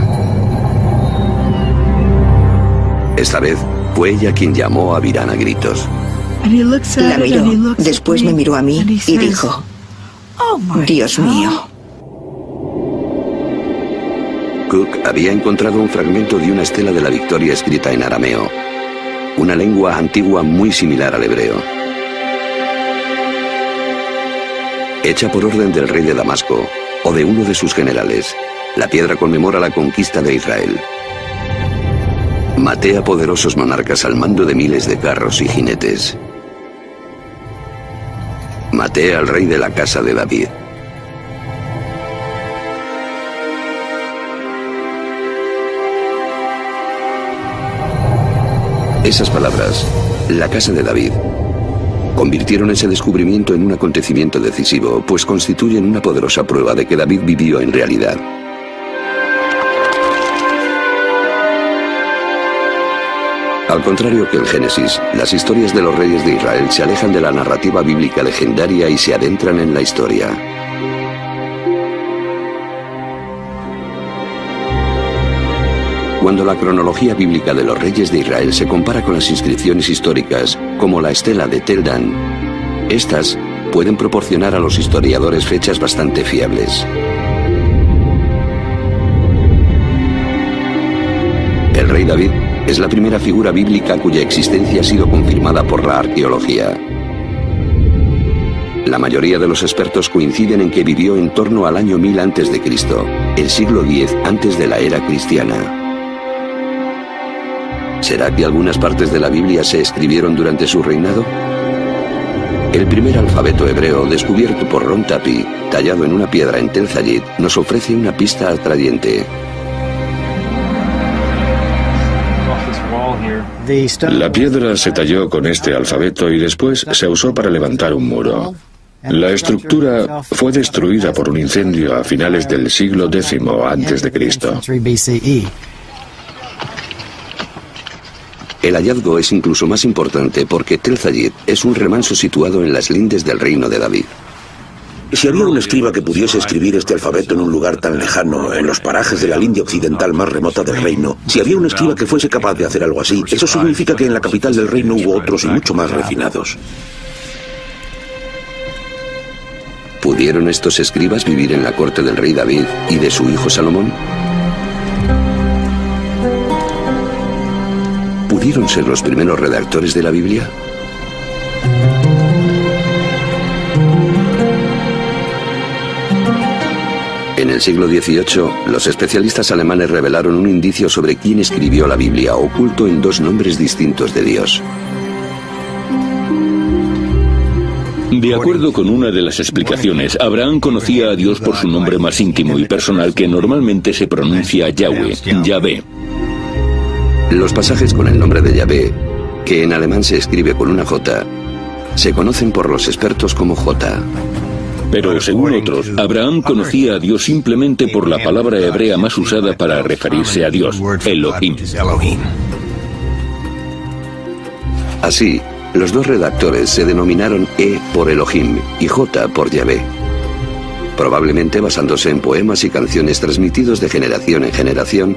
Esta vez fue ella quien llamó a Biran a gritos. La miró, después me miró a mí y dijo: Dios mío. Cook había encontrado un fragmento de una estela de la Victoria escrita en arameo, una lengua antigua muy similar al hebreo. Hecha por orden del rey de Damasco o de uno de sus generales, la piedra conmemora la conquista de Israel. Maté a poderosos monarcas al mando de miles de carros y jinetes. Maté al rey de la casa de David. Esas palabras, la casa de David, convirtieron ese descubrimiento en un acontecimiento decisivo, pues constituyen una poderosa prueba de que David vivió en realidad. Al contrario que el Génesis, las historias de los reyes de Israel se alejan de la narrativa bíblica legendaria y se adentran en la historia. Cuando la cronología bíblica de los reyes de Israel se compara con las inscripciones históricas, como la estela de Tel Dan, estas pueden proporcionar a los historiadores fechas bastante fiables. El rey David es la primera figura bíblica cuya existencia ha sido confirmada por la arqueología. La mayoría de los expertos coinciden en que vivió en torno al año 1000 a.C., el siglo X antes de la era cristiana. ¿Será que algunas partes de la Biblia se escribieron durante su reinado? El primer alfabeto hebreo descubierto por Ron Tapi, tallado en una piedra en Tel Zayit, nos ofrece una pista atrayente. La piedra se talló con este alfabeto y después se usó para levantar un muro. La estructura fue destruida por un incendio a finales del siglo X a.C. El hallazgo es incluso más importante porque Tel Zayit es un remanso situado en las lindes del reino de David. Si había un escriba que pudiese escribir este alfabeto en un lugar tan lejano, en los parajes de la linde occidental más remota del reino, si había un escriba que fuese capaz de hacer algo así, eso significa que en la capital del reino hubo otros y mucho más refinados. ¿Pudieron estos escribas vivir en la corte del rey David y de su hijo Salomón? ¿Pudieron ser los primeros redactores de la Biblia? En el siglo XVIII, los especialistas alemanes revelaron un indicio sobre quién escribió la Biblia, oculto en 2 nombres distintos de Dios. De acuerdo con una de las explicaciones, Abraham conocía a Dios por su nombre más íntimo y personal, que normalmente se pronuncia Yahweh, Yahvé. Los pasajes con el nombre de Yahvé, que en alemán se escribe con una J, se conocen por los expertos como J. Pero según otros, Abraham conocía a Dios simplemente por la palabra hebrea más usada para referirse a Dios, Elohim. Así, los 2 redactores se denominaron E por Elohim y J por Yahvé, probablemente basándose en poemas y canciones transmitidos de generación en generación.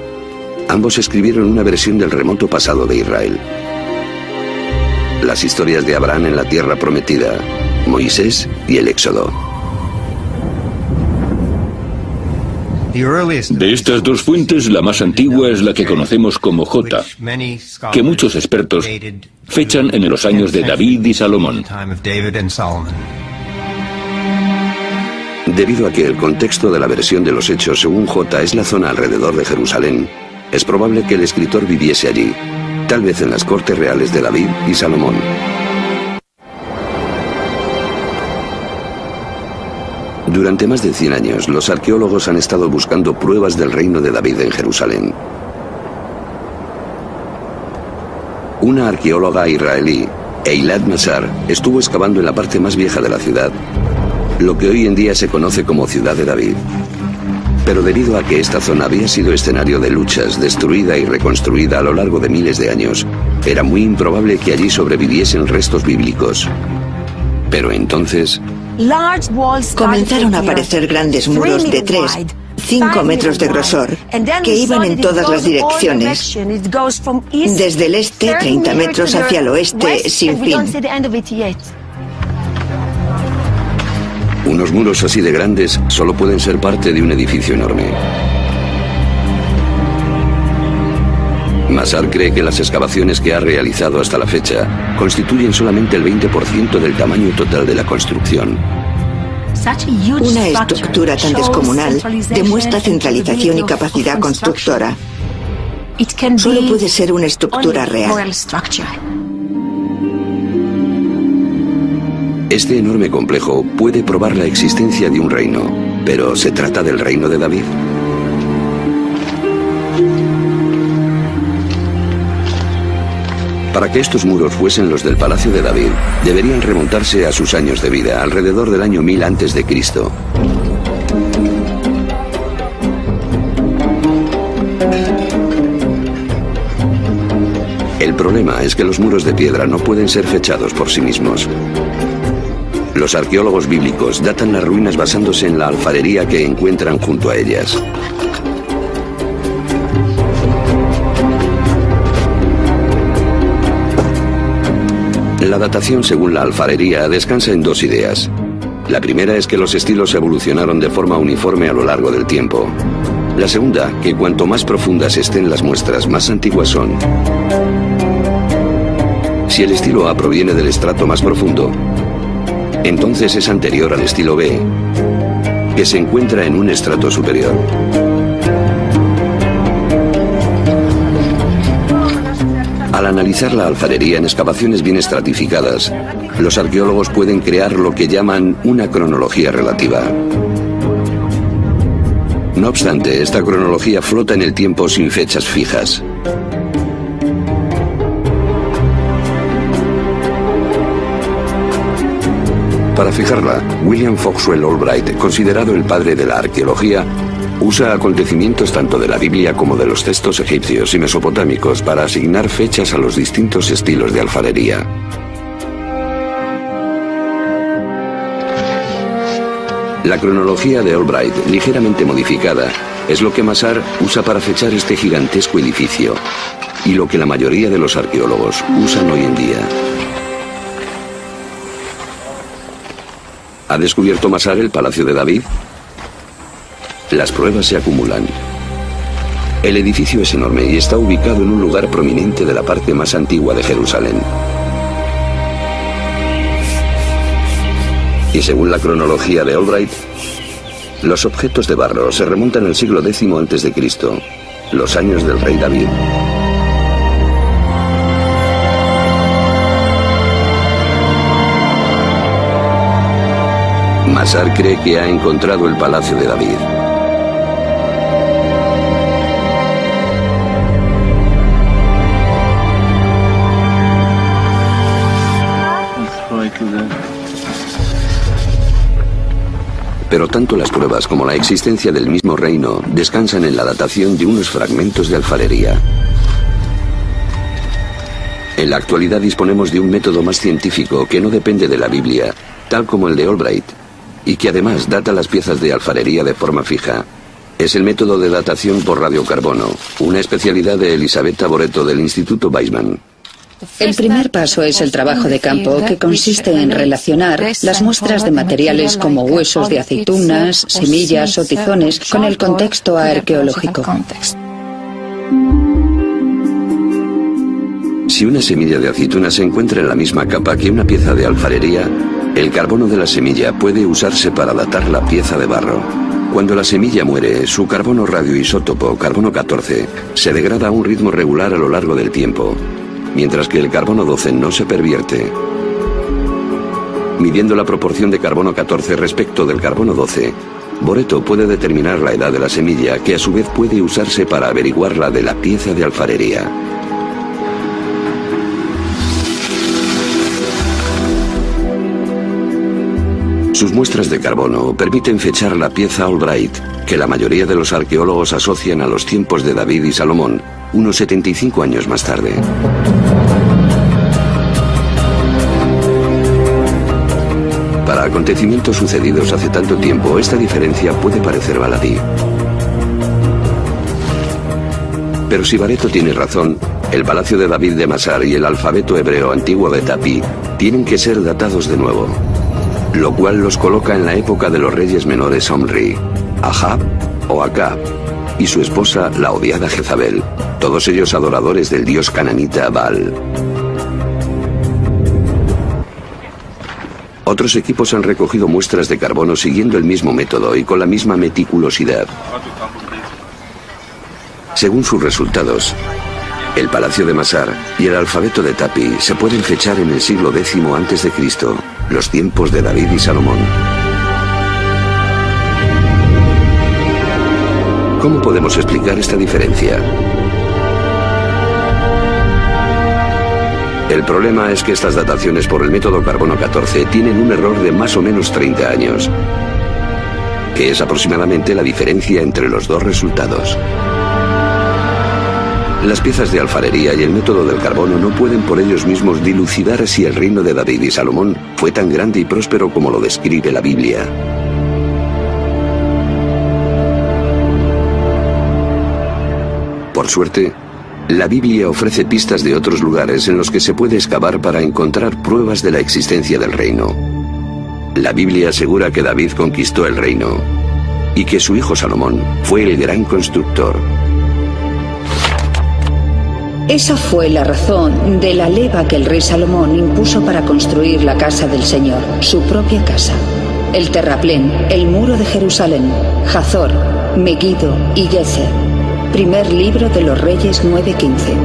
Ambos escribieron una versión del remoto pasado de Israel. Las historias de Abraham en la tierra prometida, Moisés y el Éxodo. De estas 2 fuentes, la más antigua es la que conocemos como J, que muchos expertos fechan en los años de David y Salomón. Debido a que el contexto de la versión de los Hechos según J es la zona alrededor de Jerusalén, es probable que el escritor viviese allí, tal vez en las cortes reales de David y Salomón. Durante más de 100 años, los arqueólogos han estado buscando pruebas del reino de David en Jerusalén. Una arqueóloga israelí, Eilat Mazar, estuvo excavando en la parte más vieja de la ciudad, lo que hoy en día se conoce como Ciudad de David. Pero debido a que esta zona había sido escenario de luchas, destruida y reconstruida a lo largo de miles de años, era muy improbable que allí sobreviviesen restos bíblicos. Pero entonces comenzaron a aparecer grandes muros de 3-5 metros de grosor que iban en todas las direcciones, desde el este 30 metros hacia el oeste sin fin. Unos muros así de grandes solo pueden ser parte de un edificio enorme. Mazar cree que las excavaciones que ha realizado hasta la fecha constituyen solamente el 20% del tamaño total de la construcción. Una estructura tan descomunal demuestra centralización y capacidad constructora. Solo puede ser una estructura real. Este enorme complejo puede probar la existencia de un reino, pero ¿se trata del reino de David? Para que estos muros fuesen los del Palacio de David, deberían remontarse a sus años de vida, alrededor del año 1000 a.C. El problema es que los muros de piedra no pueden ser fechados por sí mismos. Los arqueólogos bíblicos datan las ruinas basándose en la alfarería que encuentran junto a ellas. La datación según la alfarería descansa en 2 ideas. La primera es que los estilos evolucionaron de forma uniforme a lo largo del tiempo. La segunda, que cuanto más profundas estén las muestras, más antiguas son. Si el estilo A proviene del estrato más profundo, entonces es anterior al estilo B, que se encuentra en un estrato superior. Al analizar la alfarería en excavaciones bien estratificadas, los arqueólogos pueden crear lo que llaman una cronología relativa. No obstante, esta cronología flota en el tiempo sin fechas fijas. Para fijarla, William Foxwell Albright, considerado el padre de la arqueología, usa acontecimientos tanto de la Biblia como de los textos egipcios y mesopotámicos para asignar fechas a los distintos estilos de alfarería. La cronología de Albright, ligeramente modificada, es lo que Mazar usa para fechar este gigantesco edificio, y lo que la mayoría de los arqueólogos usan hoy en día. ¿Ha descubierto Mazar el Palacio de David? Las pruebas se acumulan. El edificio es enorme y está ubicado en un lugar prominente de la parte más antigua de Jerusalén. Y según la cronología de Albright, Los objetos de barro se remontan al siglo X a.C., los años del rey David. Masar cree que ha encontrado el palacio de David. Pero tanto las pruebas como la existencia del mismo reino descansan en la datación de unos fragmentos de alfarería. En la actualidad disponemos de un método más científico que no depende de la Biblia, tal como el de Albright, y que además data las piezas de alfarería de forma fija. Es el método de datación por radiocarbono, una especialidad de Elisabetta Boretto del Instituto Weizmann. El primer paso es el trabajo de campo, que consiste en relacionar las muestras de materiales como huesos de aceitunas, semillas o tizones con el contexto arqueológico. Si una semilla de aceituna se encuentra en la misma capa que una pieza de alfarería, el carbono de la semilla puede usarse para datar la pieza de barro. Cuando la semilla muere, su carbono radioisótopo, carbono 14, se degrada a un ritmo regular a lo largo del tiempo, mientras que el carbono 12 no se pervierte. Midiendo la proporción de carbono 14 respecto del carbono 12, Boretto puede determinar la edad de la semilla, que a su vez puede usarse para averiguar la de la pieza de alfarería. Sus muestras de carbono permiten fechar la pieza Albright, que la mayoría de los arqueólogos asocian a los tiempos de David y Salomón, unos 75 años más tarde. Para acontecimientos sucedidos hace tanto tiempo, esta diferencia puede parecer baladí. Pero si Boretto tiene razón, el palacio de David de Masar y el alfabeto hebreo antiguo de Tapi tienen que ser datados de nuevo, lo cual los coloca en la época de los reyes menores Omri, Ahab o Acab, y su esposa, la odiada Jezabel, todos ellos adoradores del dios cananita Baal. Otros equipos han recogido muestras de carbono siguiendo el mismo método y con la misma meticulosidad. Según sus resultados, el palacio de Masar y el alfabeto de Tapi se pueden fechar en el siglo X a.C., los tiempos de David y Salomón. ¿Cómo podemos explicar esta diferencia? El problema es que estas dataciones por el método carbono 14 tienen un error de más o menos 30 años, que es aproximadamente la diferencia entre los dos resultados. Las piezas de alfarería y el método del carbono no pueden por ellos mismos dilucidar si el reino de David y Salomón fue tan grande y próspero como lo describe la Biblia. Por suerte, la Biblia ofrece pistas de otros lugares en los que se puede excavar para encontrar pruebas de la existencia del reino. La Biblia asegura que David conquistó el reino y que su hijo Salomón fue el gran constructor. Esa fue la razón de la leva que el rey Salomón impuso para construir la casa del Señor, su propia casa. El terraplén, el muro de Jerusalén, Hazor, Megiddo y Gezer. Primer libro de los Reyes 9:15.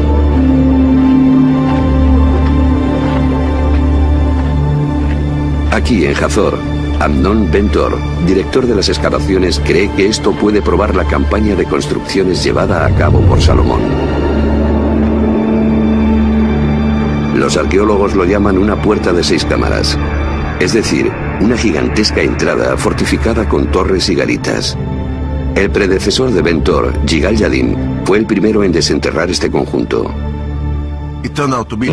Aquí en Hazor, Amnon Ben-Tor, director de las excavaciones, cree que esto puede probar la campaña de construcciones llevada a cabo por Salomón. Los arqueólogos lo llaman una puerta de 6 cámaras, es decir, una gigantesca entrada fortificada con torres y garitas. El predecesor de Ben-Tor, Yigal Yadin, fue el primero en desenterrar este conjunto.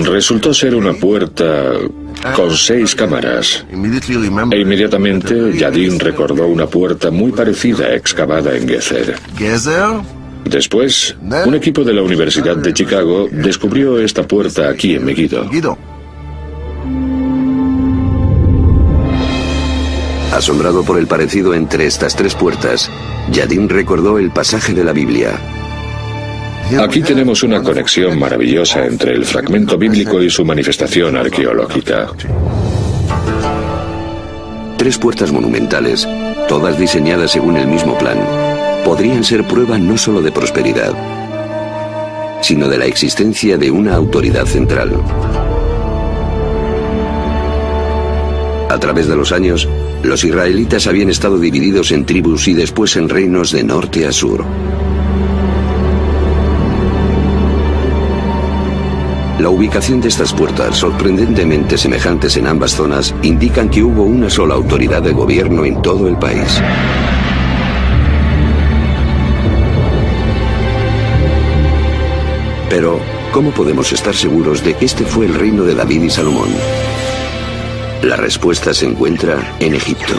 Resultó ser una puerta con 6 cámaras. E inmediatamente Yadin recordó una puerta muy parecida excavada en Gezer. Después, un equipo de la Universidad de Chicago descubrió esta puerta aquí en Megiddo. Asombrado por el parecido entre estas 3 puertas, Yadin recordó el pasaje de la Biblia. Aquí tenemos una conexión maravillosa entre el fragmento bíblico y su manifestación arqueológica. 3 puertas monumentales, todas diseñadas según el mismo plan, podrían ser prueba no solo de prosperidad, sino de la existencia de una autoridad central. A través de los años, los israelitas habían estado divididos en tribus y después en reinos de norte a sur. La ubicación de estas puertas, sorprendentemente semejantes en ambas zonas, indican que hubo una sola autoridad de gobierno en todo el país. Pero, ¿cómo podemos estar seguros de que este fue el reino de David y Salomón? La respuesta se encuentra en Egipto.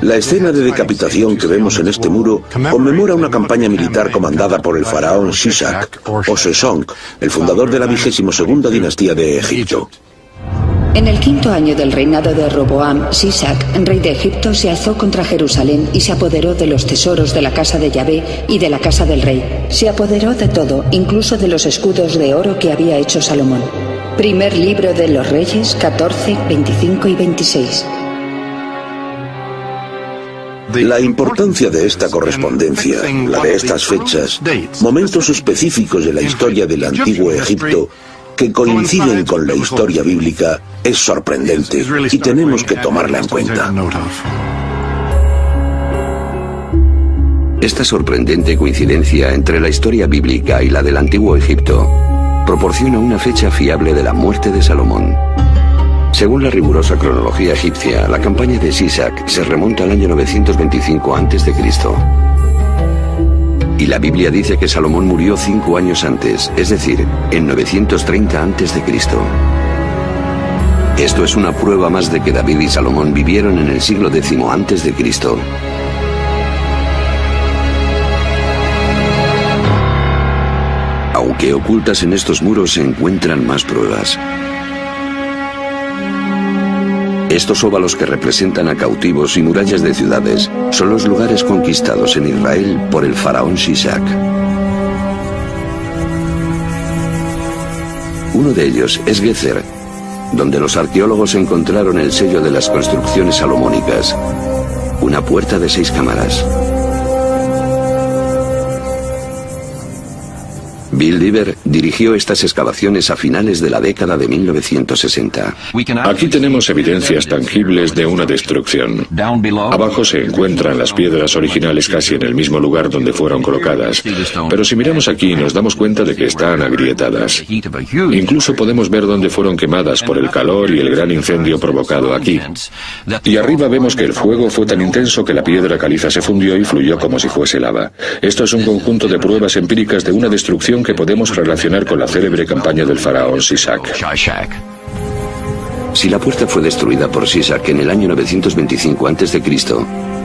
La escena de decapitación que vemos en este muro conmemora una campaña militar comandada por el faraón Sisac, o Sesong, el fundador de la 22ª dinastía de Egipto. En el 5º año del reinado de Roboam, Sisac, rey de Egipto, se alzó contra Jerusalén y se apoderó de los tesoros de la casa de Yahvé y de la casa del rey. Se apoderó de todo, incluso de los escudos de oro que había hecho Salomón. Primer libro de los Reyes, 14, 25 y 26. La importancia de esta correspondencia, la de estas fechas, momentos específicos de la historia del antiguo Egipto, que coinciden con la historia bíblica, es sorprendente y tenemos que tomarla en cuenta. Esta sorprendente coincidencia entre la historia bíblica y la del antiguo Egipto proporciona una fecha fiable de la muerte de Salomón. Según la rigurosa cronología egipcia, la campaña de Sisac se remonta al año 925 a.C. Y la Biblia dice que Salomón murió 5 años antes, es decir, en 930 a.C. Esto es una prueba más de que David y Salomón vivieron en el siglo X a.C. Aunque ocultas en estos muros se encuentran más pruebas. Estos óvalos que representan a cautivos y murallas de ciudades son los lugares conquistados en Israel por el faraón Sisac. Uno de ellos es Gezer, donde los arqueólogos encontraron el sello de las construcciones salomónicas, una puerta de 6 cámaras. Bill Dever dirigió estas excavaciones a finales de la década de 1960. Aquí tenemos evidencias tangibles de una destrucción. Abajo se encuentran las piedras originales casi en el mismo lugar donde fueron colocadas, pero si miramos aquí nos damos cuenta de que están agrietadas. Incluso podemos ver dónde fueron quemadas por el calor y el gran incendio provocado aquí. Y arriba vemos que el fuego fue tan intenso que la piedra caliza se fundió y fluyó como si fuese lava. Esto es un conjunto de pruebas empíricas de una destrucción que podemos relacionar con la célebre campaña del faraón Sisac. Si la puerta fue destruida por Sisac en el año 925 a.C.,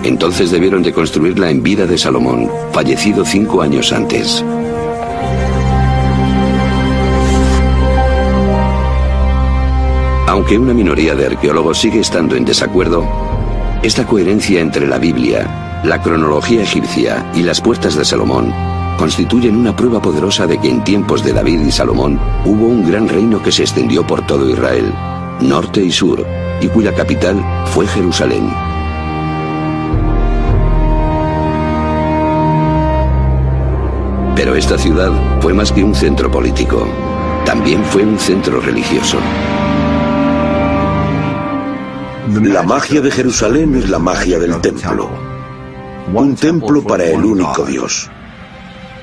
entonces debieron de construirla en vida de Salomón, fallecido 5 años antes. Aunque una minoría de arqueólogos sigue estando en desacuerdo, esta coherencia entre la Biblia, la cronología egipcia y las puertas de Salomón constituyen una prueba poderosa de que en tiempos de David y Salomón hubo un gran reino que se extendió por todo Israel, norte y sur, y cuya capital fue Jerusalén. Pero esta ciudad fue más que un centro político, también fue un centro religioso. La magia de Jerusalén es la magia del templo. Un templo para el único Dios.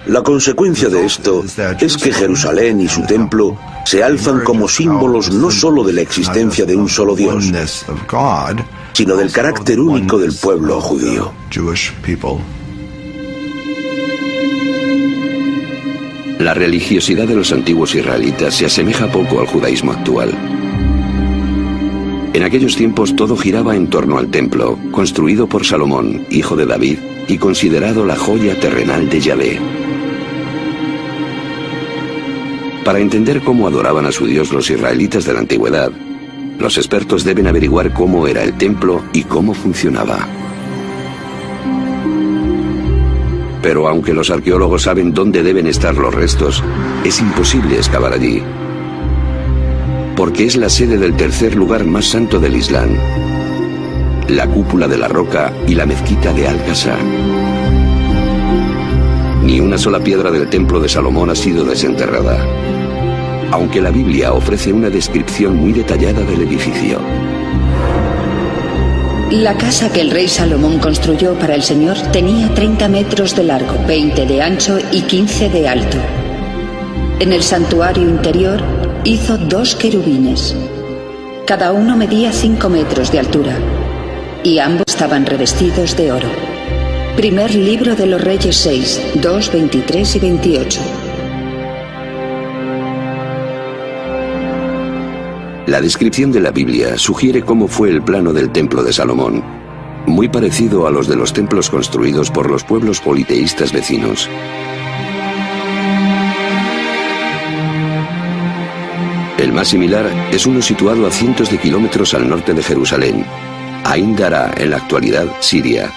La consecuencia de esto es que Jerusalén y su templo se alzan como símbolos no solo de la existencia de un solo Dios, sino del carácter único del pueblo judío. La religiosidad de los antiguos israelitas se asemeja poco al judaísmo actual. En aquellos tiempos todo giraba en torno al templo, construido por Salomón, hijo de David, y considerado la joya terrenal de Yahvé. Para entender cómo adoraban a su Dios los israelitas de la antigüedad, los expertos deben averiguar cómo era el templo y cómo funcionaba. Pero aunque los arqueólogos saben dónde deben estar los restos, es imposible excavar allí. porque es la sede del tercer lugar más santo del Islam, la cúpula de la roca y la mezquita de Al-Aqsa. Ni una sola piedra del templo de Salomón ha sido desenterrada, aunque la Biblia ofrece una descripción muy detallada del edificio. La casa que el rey Salomón construyó para el Señor tenía 30 metros de largo, 20 de ancho y 15 de alto. En el santuario interior hizo 2 querubines. Cada uno medía 5 metros de altura y ambos estaban revestidos de oro. Primer libro de los Reyes 6, 2, 23 y 28. La descripción de la Biblia sugiere cómo fue el plano del templo de Salomón, muy parecido a los de los templos construidos por los pueblos politeístas vecinos. El más similar es uno situado a cientos de kilómetros al norte de Jerusalén, Ain Dara, en la actualidad Siria.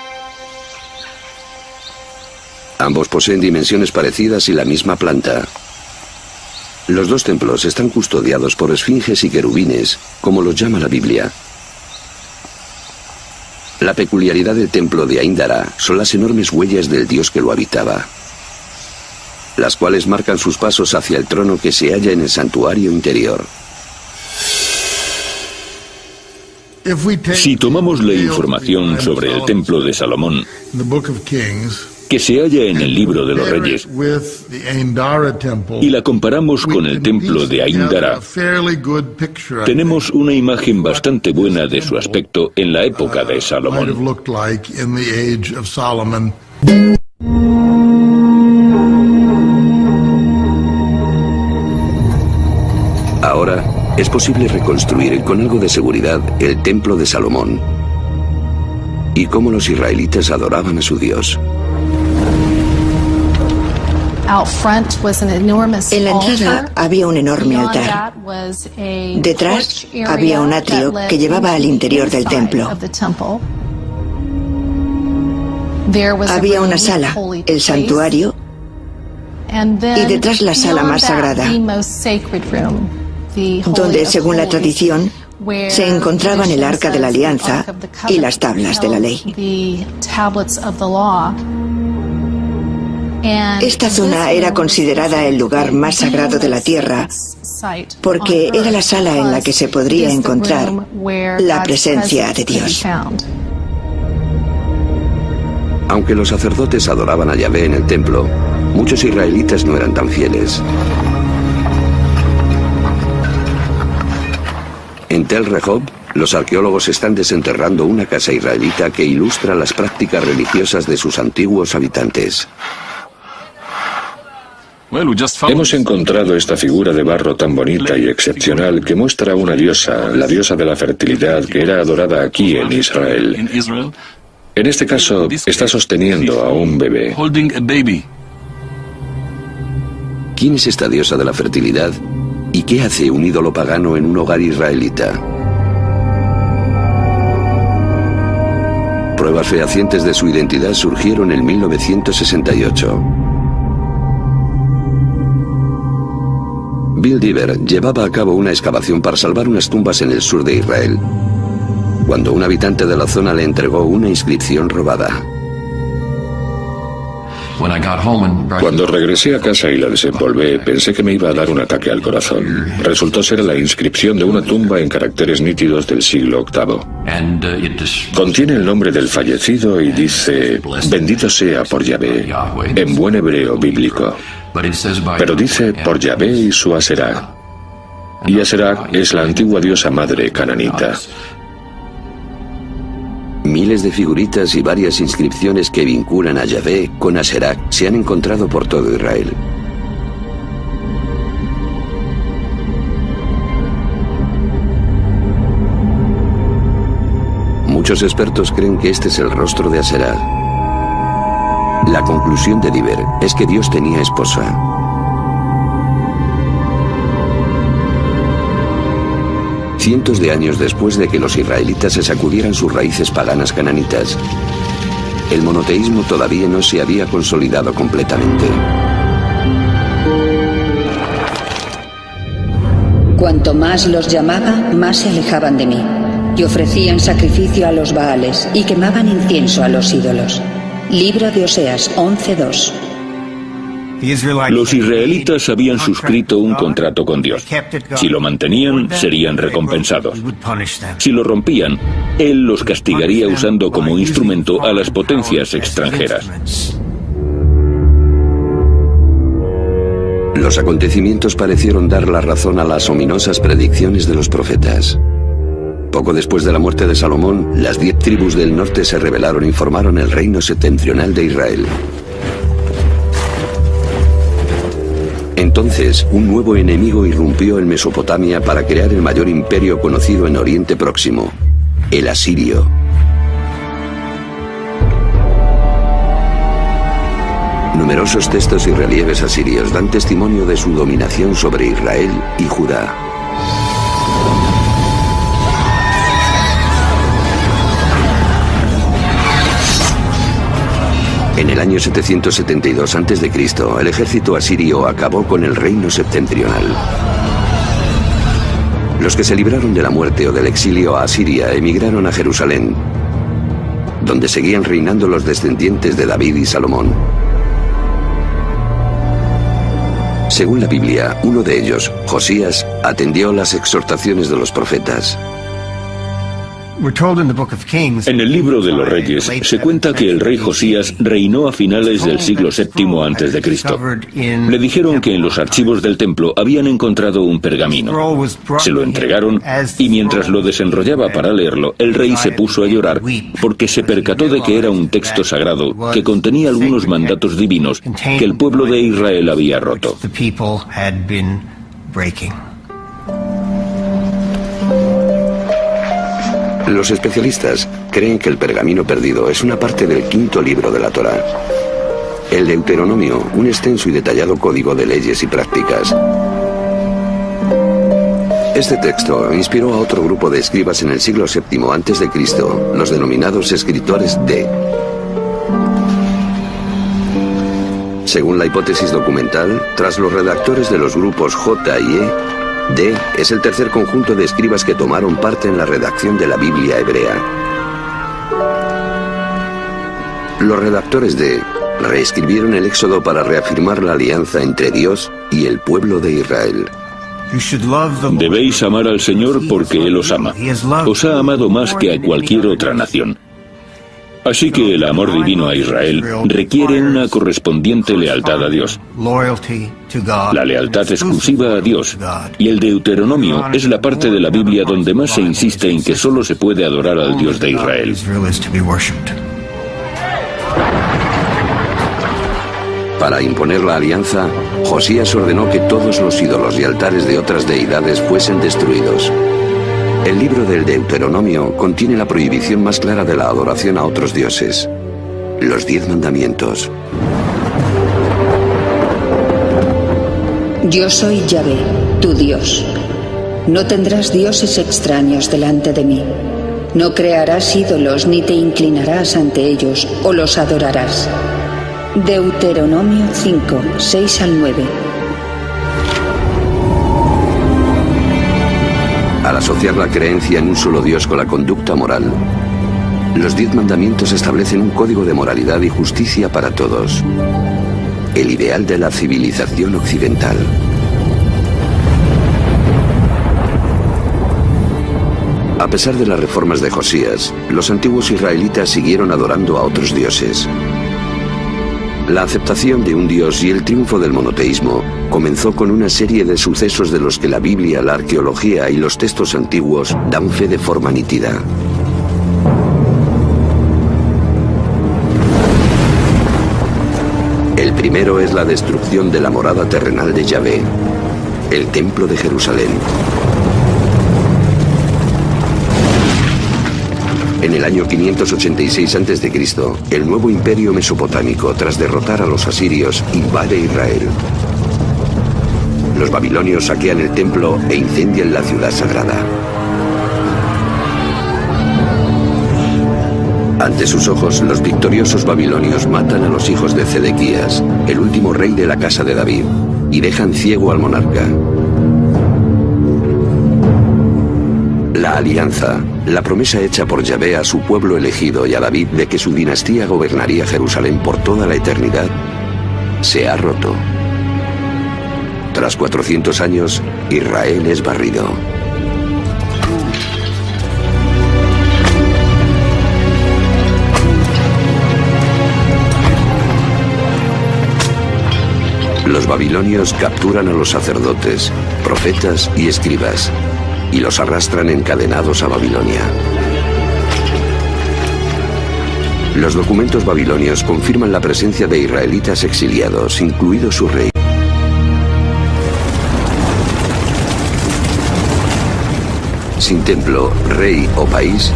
Ambos poseen dimensiones parecidas y la misma planta. Los dos templos están custodiados por esfinges y querubines, como los llama la Biblia. La peculiaridad del templo de Ain Dara son las enormes huellas del dios que lo habitaba, las cuales marcan sus pasos hacia el trono que se halla en el santuario interior. Si tomamos la información sobre el templo de Salomón, que se halla en el libro de los Reyes, y la comparamos con el templo de Ain Dara, tenemos una imagen bastante buena de su aspecto en la época de Salomón. Ahora es posible reconstruir con algo de seguridad el templo de Salomón y cómo los israelitas adoraban a su Dios. En la entrada había un enorme altar. Detrás había un atrio que llevaba al interior del templo. Había una sala, el santuario, y detrás la sala más sagrada, donde, según la tradición, se encontraban el Arca de la Alianza y las tablas de la ley. Esta zona era considerada el lugar más sagrado de la tierra porque era la sala en la que se podría encontrar la presencia de Dios. Aunque los sacerdotes adoraban a Yahvé en el templo, muchos israelitas no eran tan fieles. En Tel Rehob, los arqueólogos están desenterrando una casa israelita que ilustra las prácticas religiosas de sus antiguos habitantes. Hemos encontrado esta figura de barro tan bonita y excepcional que muestra una diosa, la diosa de la fertilidad, que era adorada aquí en Israel. En este caso, está sosteniendo a un bebé. ¿Quién es esta diosa de la fertilidad? ¿Y qué hace un ídolo pagano en un hogar israelita? Pruebas fehacientes de su identidad surgieron en 1968. Bill Diver llevaba a cabo una excavación para salvar unas tumbas en el sur de Israel, cuando un habitante de la zona le entregó una inscripción robada. Cuando regresé a casa y la desenvolvé, pensé que me iba a dar un ataque al corazón. Resultó ser la inscripción de una tumba en caracteres nítidos del siglo VIII. Contiene el nombre del fallecido y dice: bendito sea por Yahvé, en buen hebreo bíblico. Pero dice por Yahvé y su Aserá. Y Aserá es la antigua diosa madre cananita. Miles de figuritas y varias inscripciones que vinculan a Yahvé con Aserá se han encontrado por todo Israel. Muchos expertos creen que este es el rostro de Aserá. La conclusión de Diver es que Dios tenía esposa. Cientos de años después de que los israelitas se sacudieran sus raíces paganas cananitas, el monoteísmo todavía no se había consolidado completamente. Cuanto más los llamaba, más se alejaban de mí, y ofrecían sacrificio a los Baales y quemaban incienso a los ídolos. Libro de Oseas 11:2. Los israelitas habían suscrito un contrato con Dios. Si lo mantenían, serían recompensados. Si lo rompían, Él los castigaría usando como instrumento a las potencias extranjeras. Los acontecimientos parecieron dar la razón a las ominosas predicciones de los profetas. Poco después de la muerte de Salomón, las 10 tribus del norte se rebelaron y formaron el reino septentrional de Israel. Entonces, un nuevo enemigo irrumpió en Mesopotamia para crear el mayor imperio conocido en Oriente Próximo, el asirio. Numerosos textos y relieves asirios dan testimonio de su dominación sobre Israel y Judá. En el año 772 a.C., el ejército asirio acabó con el reino septentrional. Los que se libraron de la muerte o del exilio a Asiria emigraron a Jerusalén, donde seguían reinando los descendientes de David y Salomón. Según la Biblia, uno de ellos, Josías, atendió las exhortaciones de los profetas. En el libro de los Reyes se cuenta que el rey Josías reinó a finales del siglo VII a.C. Le dijeron que en los archivos del templo habían encontrado un pergamino. Se lo entregaron y mientras lo desenrollaba para leerlo, el rey se puso a llorar porque se percató de que era un texto sagrado que contenía algunos mandatos divinos que el pueblo de Israel había roto. Los especialistas creen que el pergamino perdido es una parte del 5.º libro de la Torá. El Deuteronomio, un extenso y detallado código de leyes y prácticas. Este texto inspiró a otro grupo de escribas en el siglo VII a.C., los denominados escritores D. Según la hipótesis documental, tras los redactores de los grupos J y E, D es el tercer conjunto de escribas que tomaron parte en la redacción de la Biblia hebrea. Los redactores D reescribieron el Éxodo para reafirmar la alianza entre Dios y el pueblo de Israel. Debéis amar al Señor porque Él os ama. Os ha amado más que a cualquier otra nación. Así que el amor divino a Israel requiere una correspondiente lealtad a Dios. La lealtad exclusiva a Dios. Y el Deuteronomio es la parte de la Biblia donde más se insiste en que solo se puede adorar al Dios de Israel. Para imponer la alianza, Josías ordenó que todos los ídolos y altares de otras deidades fuesen destruidos. El libro del Deuteronomio contiene la prohibición más clara de la adoración a otros dioses, los 10 mandamientos. Yo soy Yahvé, tu Dios. No tendrás dioses extraños delante de mí. No crearás ídolos ni te inclinarás ante ellos o los adorarás. Deuteronomio 5, 6 al 9. Al asociar la creencia en un solo Dios con la conducta moral, los 10 mandamientos establecen un código de moralidad y justicia para todos, el ideal de la civilización occidental. A pesar de las reformas de Josías, los antiguos israelitas siguieron adorando a otros dioses. La aceptación de un dios y el triunfo del monoteísmo comenzó con una serie de sucesos de los que la Biblia, la arqueología y los textos antiguos dan fe de forma nítida. El primero es la destrucción de la morada terrenal de Yahvé, el Templo de Jerusalén. En el año 586 a.C., el nuevo imperio mesopotámico, tras derrotar a los asirios, invade Israel. Los babilonios saquean el templo e incendian la ciudad sagrada. Ante sus ojos, los victoriosos babilonios matan a los hijos de Zedequías, el último rey de la casa de David, y dejan ciego al monarca. La alianza, la promesa hecha por Yahvé a su pueblo elegido y a David de que su dinastía gobernaría Jerusalén por toda la eternidad, se ha roto. Tras 400 años, Israel es barrido. Los babilonios capturan a los sacerdotes, profetas y escribas, y los arrastran encadenados a Babilonia. Los documentos babilonios confirman la presencia de israelitas exiliados, incluido su rey. Sin templo, rey o país,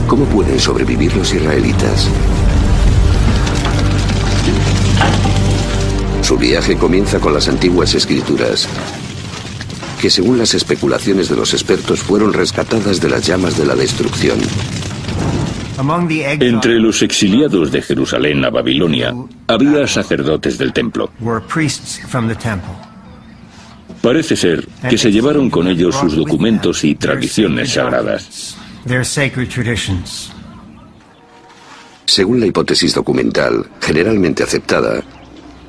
¿cómo pueden sobrevivir los israelitas? Su viaje comienza con las antiguas escrituras, que según las especulaciones de los expertos fueron rescatadas de las llamas de la destrucción. Entre los exiliados de Jerusalén a Babilonia había sacerdotes del templo. Parece ser que se llevaron con ellos sus documentos y tradiciones sagradas. Según la hipótesis documental, generalmente aceptada,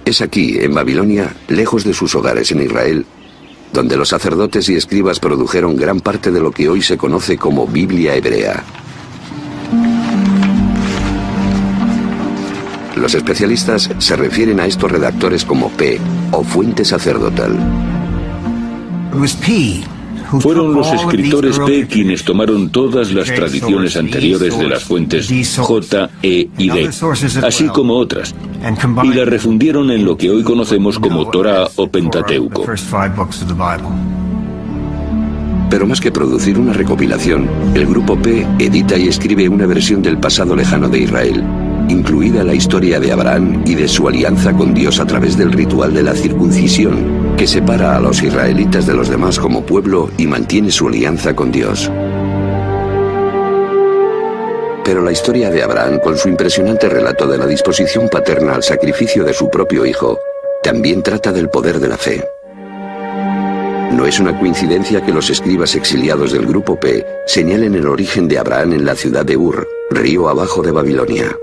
es aquí, en Babilonia, lejos de sus hogares en Israel, donde los sacerdotes y escribas produjeron gran parte de lo que hoy se conoce como Biblia hebrea. Los especialistas se refieren a estos redactores como P, o fuente sacerdotal. Fueron los escritores P quienes tomaron todas las tradiciones anteriores de las fuentes J, E y D, así como otras, y las refundieron en lo que hoy conocemos como Torá o Pentateuco. Pero más que producir una recopilación, el grupo P edita y escribe una versión del pasado lejano de Israel, incluida la historia de Abraham y de su alianza con Dios a través del ritual de la circuncisión, que separa a los israelitas de los demás como pueblo y mantiene su alianza con Dios. Pero la historia de Abraham, con su impresionante relato de la disposición paterna al sacrificio de su propio hijo, también trata del poder de la fe. No es una coincidencia que los escribas exiliados del grupo P señalen el origen de Abraham en la ciudad de Ur, río abajo de Babilonia.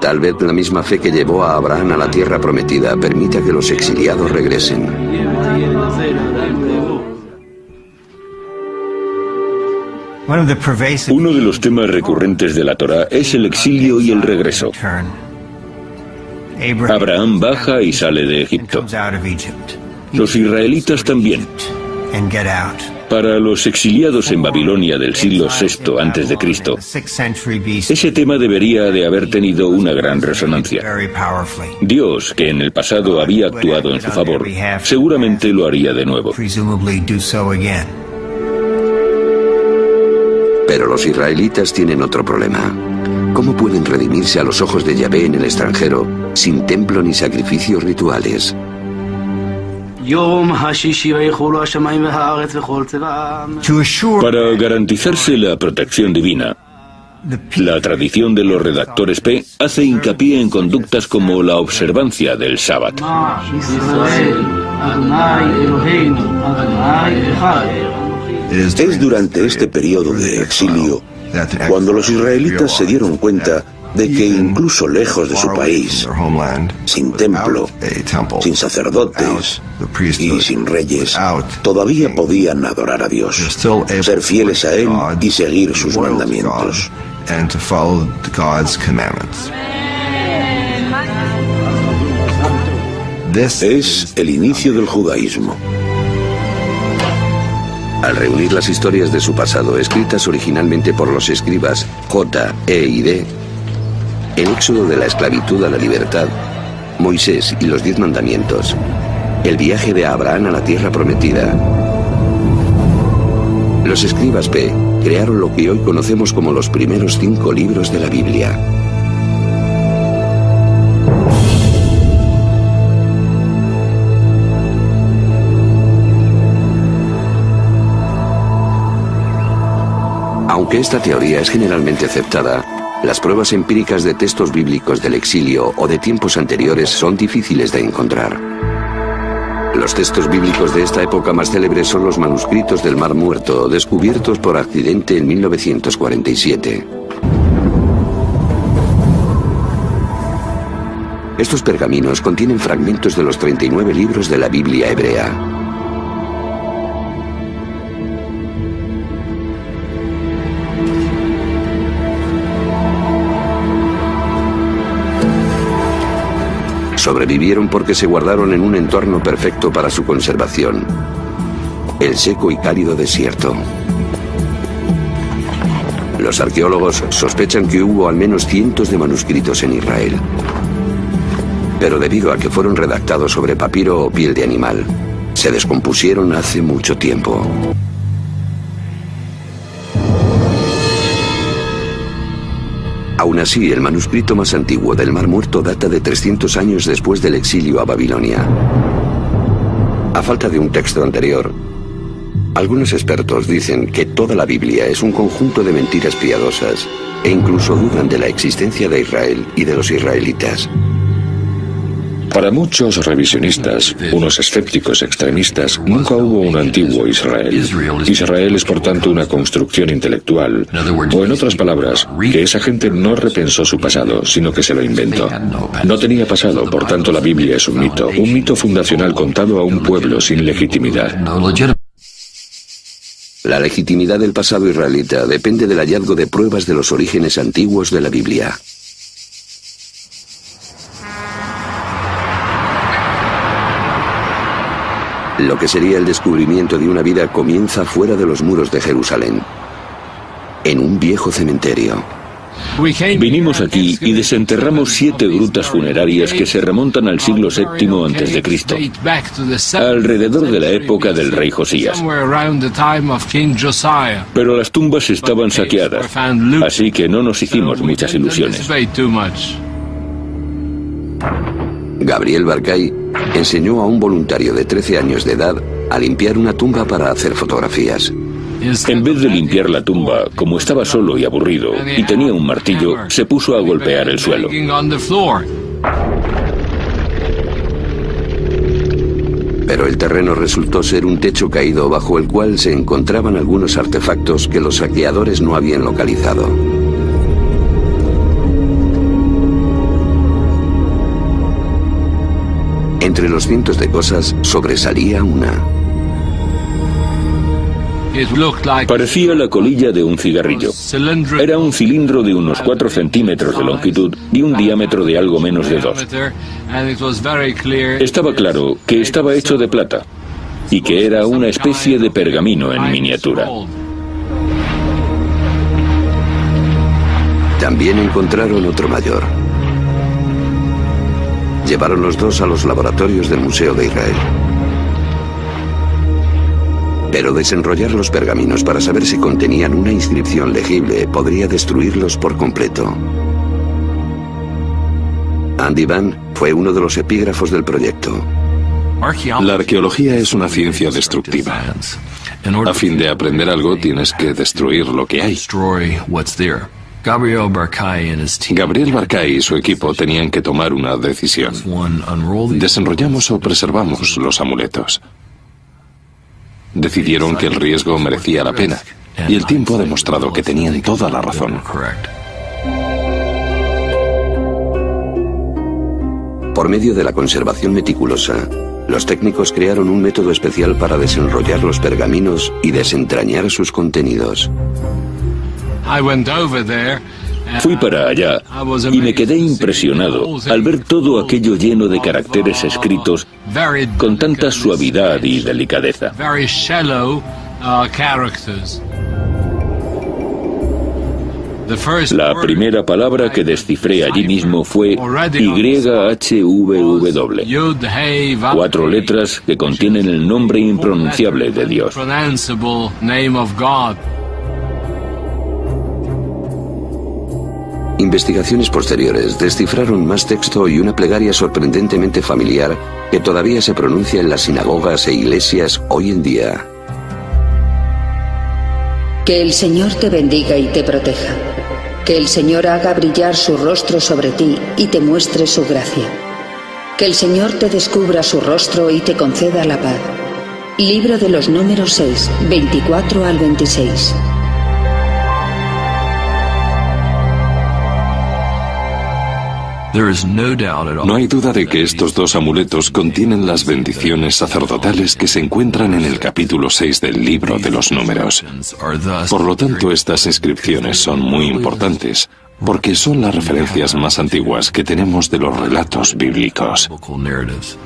Tal vez la misma fe que llevó a Abraham a la tierra prometida permita que los exiliados regresen. Uno de los temas recurrentes de la Torá es el exilio y el regreso. Abraham baja y sale de Egipto. Los israelitas también. Para los exiliados en Babilonia del siglo VI a.C., ese tema debería de haber tenido una gran resonancia. Dios, que en el pasado había actuado en su favor, seguramente lo haría de nuevo. Pero los israelitas tienen otro problema. ¿Cómo pueden redimirse a los ojos de Yahvé en el extranjero, sin templo ni sacrificios rituales? Para garantizarse la protección divina, la tradición de los redactores P hace hincapié en conductas como la observancia del sábado. Es durante este periodo de exilio cuando los israelitas se dieron cuenta de que incluso lejos de su país, sin templo, sin sacerdotes y sin reyes, todavía podían adorar a Dios, ser fieles a Él y seguir sus mandamientos. Es el inicio del judaísmo. Al reunir las historias de su pasado, escritas originalmente por los escribas J, E y D, el éxodo de la esclavitud a la libertad, Moisés y los 10 mandamientos, el viaje de Abraham a la tierra prometida, los escribas P crearon lo que hoy conocemos como los primeros 5 libros de la Biblia. Aunque esta teoría es generalmente aceptada, las pruebas empíricas de textos bíblicos del exilio o de tiempos anteriores son difíciles de encontrar. Los textos bíblicos de esta época más célebres son los manuscritos del Mar Muerto, descubiertos por accidente en 1947. Estos pergaminos contienen fragmentos de los 39 libros de la Biblia hebrea. Sobrevivieron porque se guardaron en un entorno perfecto para su conservación: el seco y cálido desierto. Los arqueólogos sospechan que hubo al menos cientos de manuscritos en Israel. Pero debido a que fueron redactados sobre papiro o piel de animal, se descompusieron hace mucho tiempo. Aún así, el manuscrito más antiguo del Mar Muerto data de 300 años después del exilio a Babilonia. A falta de un texto anterior, algunos expertos dicen que toda la Biblia es un conjunto de mentiras piadosas e incluso dudan de la existencia de Israel y de los israelitas. Para muchos revisionistas, unos escépticos extremistas, nunca hubo un antiguo Israel. Israel es por tanto una construcción intelectual, o en otras palabras, que esa gente no repensó su pasado, sino que se lo inventó. No tenía pasado, por tanto la Biblia es un mito fundacional contado a un pueblo sin legitimidad. La legitimidad del pasado israelita depende del hallazgo de pruebas de los orígenes antiguos de la Biblia. Lo que sería el descubrimiento de una vida comienza fuera de los muros de Jerusalén, en un viejo cementerio. Vinimos aquí y desenterramos 7 grutas funerarias que se remontan al siglo VII a.C., alrededor de la época del rey Josías. Pero las tumbas estaban saqueadas, así que no nos hicimos muchas ilusiones. Gabriel Barkay enseñó a un voluntario de 13 años de edad a limpiar una tumba para hacer fotografías. En vez de limpiar la tumba, como estaba solo y aburrido y tenía un martillo, se puso a golpear el suelo. Pero el terreno resultó ser un techo caído bajo el cual se encontraban algunos artefactos que los saqueadores no habían localizado. Entre los cientos de cosas sobresalía una. Parecía la colilla de un cigarrillo. Era un cilindro de unos 4 centímetros de longitud y un diámetro de algo menos de 2. Estaba claro que estaba hecho de plata y que era una especie de pergamino en miniatura. También encontraron otro mayor. Llevaron los dos a los laboratorios del Museo de Israel. Pero desenrollar los pergaminos para saber si contenían una inscripción legible podría destruirlos por completo. Andy Van fue uno de los epígrafos del proyecto. La arqueología es una ciencia destructiva. A fin de aprender algo tienes que destruir lo que hay. Gabriel Barkay y su equipo tenían que tomar una decisión. ¿Desenrollamos o preservamos los amuletos? Decidieron que el riesgo merecía la pena, y el tiempo ha demostrado que tenían toda la razón. Por medio de la conservación meticulosa, los técnicos crearon un método especial para desenrollar los pergaminos y desentrañar sus contenidos. Fui para allá y me quedé impresionado al ver todo aquello lleno de caracteres escritos con tanta suavidad y delicadeza. La primera palabra que descifré allí mismo fue YHVW, 4 letras que contienen el nombre impronunciable de Dios. Investigaciones posteriores descifraron más texto y una plegaria sorprendentemente familiar que todavía se pronuncia en las sinagogas e iglesias hoy en día. Que el Señor te bendiga y te proteja. Que el Señor haga brillar su rostro sobre ti y te muestre su gracia. Que el Señor te descubra su rostro y te conceda la paz. Libro de los Números 6, 24 al 26. No hay duda de que estos dos amuletos contienen las bendiciones sacerdotales que se encuentran en el capítulo 6 del libro de los Números. Por lo tanto, estas inscripciones son muy importantes, porque son las referencias más antiguas que tenemos de los relatos bíblicos.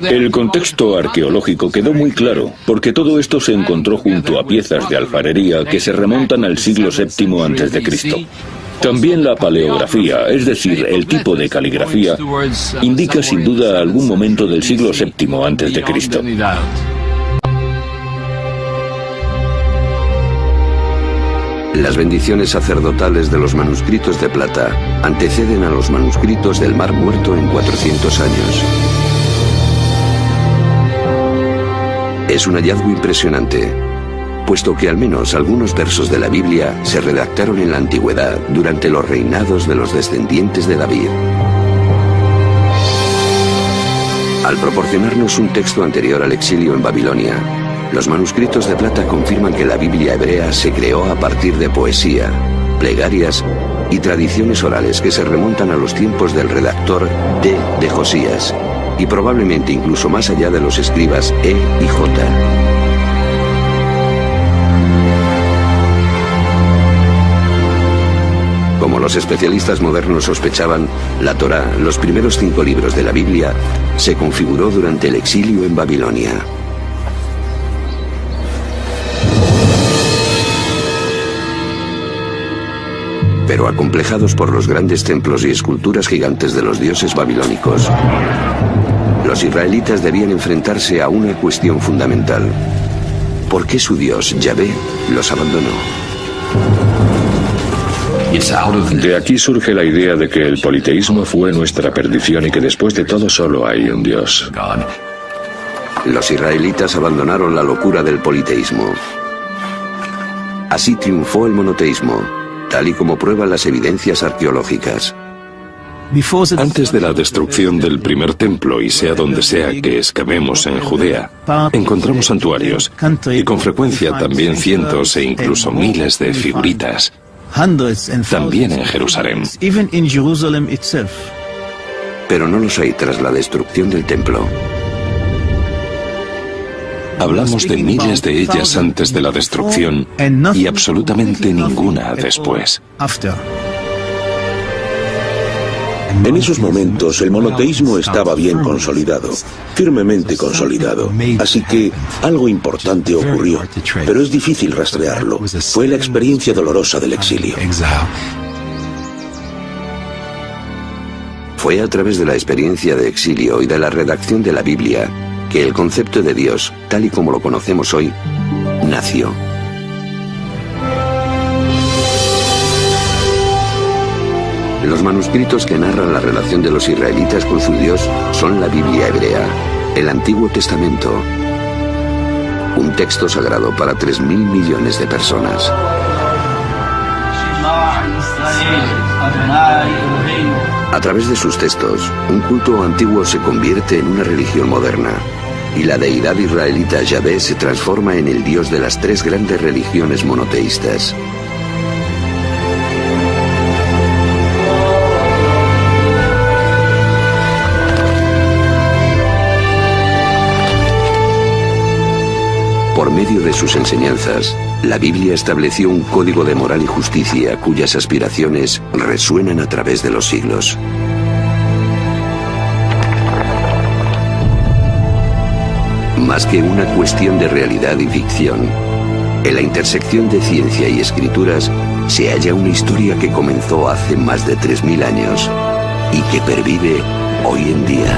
El contexto arqueológico quedó muy claro, porque todo esto se encontró junto a piezas de alfarería que se remontan al siglo VII a.C. También la paleografía, es decir, el tipo de caligrafía, indica sin duda algún momento del siglo VII a.C. Las bendiciones sacerdotales de los manuscritos de plata anteceden a los manuscritos del Mar Muerto en 400 años. Es un hallazgo impresionante, puesto que al menos algunos versos de la Biblia se redactaron en la antigüedad durante los reinados de los descendientes de David. Al proporcionarnos un texto anterior al exilio en Babilonia, los manuscritos de plata confirman que la Biblia hebrea se creó a partir de poesía, plegarias y tradiciones orales que se remontan a los tiempos del redactor D. de Josías, y probablemente incluso más allá de los escribas E. y J. Como los especialistas modernos sospechaban, la Torá, los primeros 5 libros de la Biblia, se configuró durante el exilio en Babilonia. Pero acomplejados por los grandes templos y esculturas gigantes de los dioses babilónicos, los israelitas debían enfrentarse a una cuestión fundamental. ¿Por qué su Dios, Yahvé, los abandonó? De aquí surge la idea de que el politeísmo fue nuestra perdición y que después de todo solo hay un Dios. Los israelitas abandonaron la locura del politeísmo. Así triunfó el monoteísmo, tal y como prueban las evidencias arqueológicas. Antes de la destrucción del primer templo, y sea donde sea que excavemos en Judea, encontramos santuarios y con frecuencia también cientos e incluso miles de figuritas. También en Jerusalén. Pero no los hay tras la destrucción del templo. Hablamos de miles de ellas antes de la destrucción y absolutamente ninguna después. En esos momentos el monoteísmo estaba bien consolidado, firmemente consolidado. Así que algo importante ocurrió, pero es difícil rastrearlo. Fue la experiencia dolorosa del exilio. Fue a través de la experiencia de exilio y de la redacción de la Biblia que el concepto de Dios, tal y como lo conocemos hoy, nació. Los manuscritos que narran la relación de los israelitas con su Dios son la Biblia hebrea, el Antiguo Testamento, un texto sagrado para 3.000 millones de personas. A través de sus textos, un culto antiguo se convierte en una religión moderna, y la deidad israelita Yahvé se transforma en el Dios de las 3 grandes religiones monoteístas. Por medio de sus enseñanzas, la Biblia estableció un código de moral y justicia cuyas aspiraciones resuenan a través de los siglos. Más que una cuestión de realidad y ficción, en la intersección de ciencia y escrituras se halla una historia que comenzó hace más de 3.000 años y que pervive hoy en día.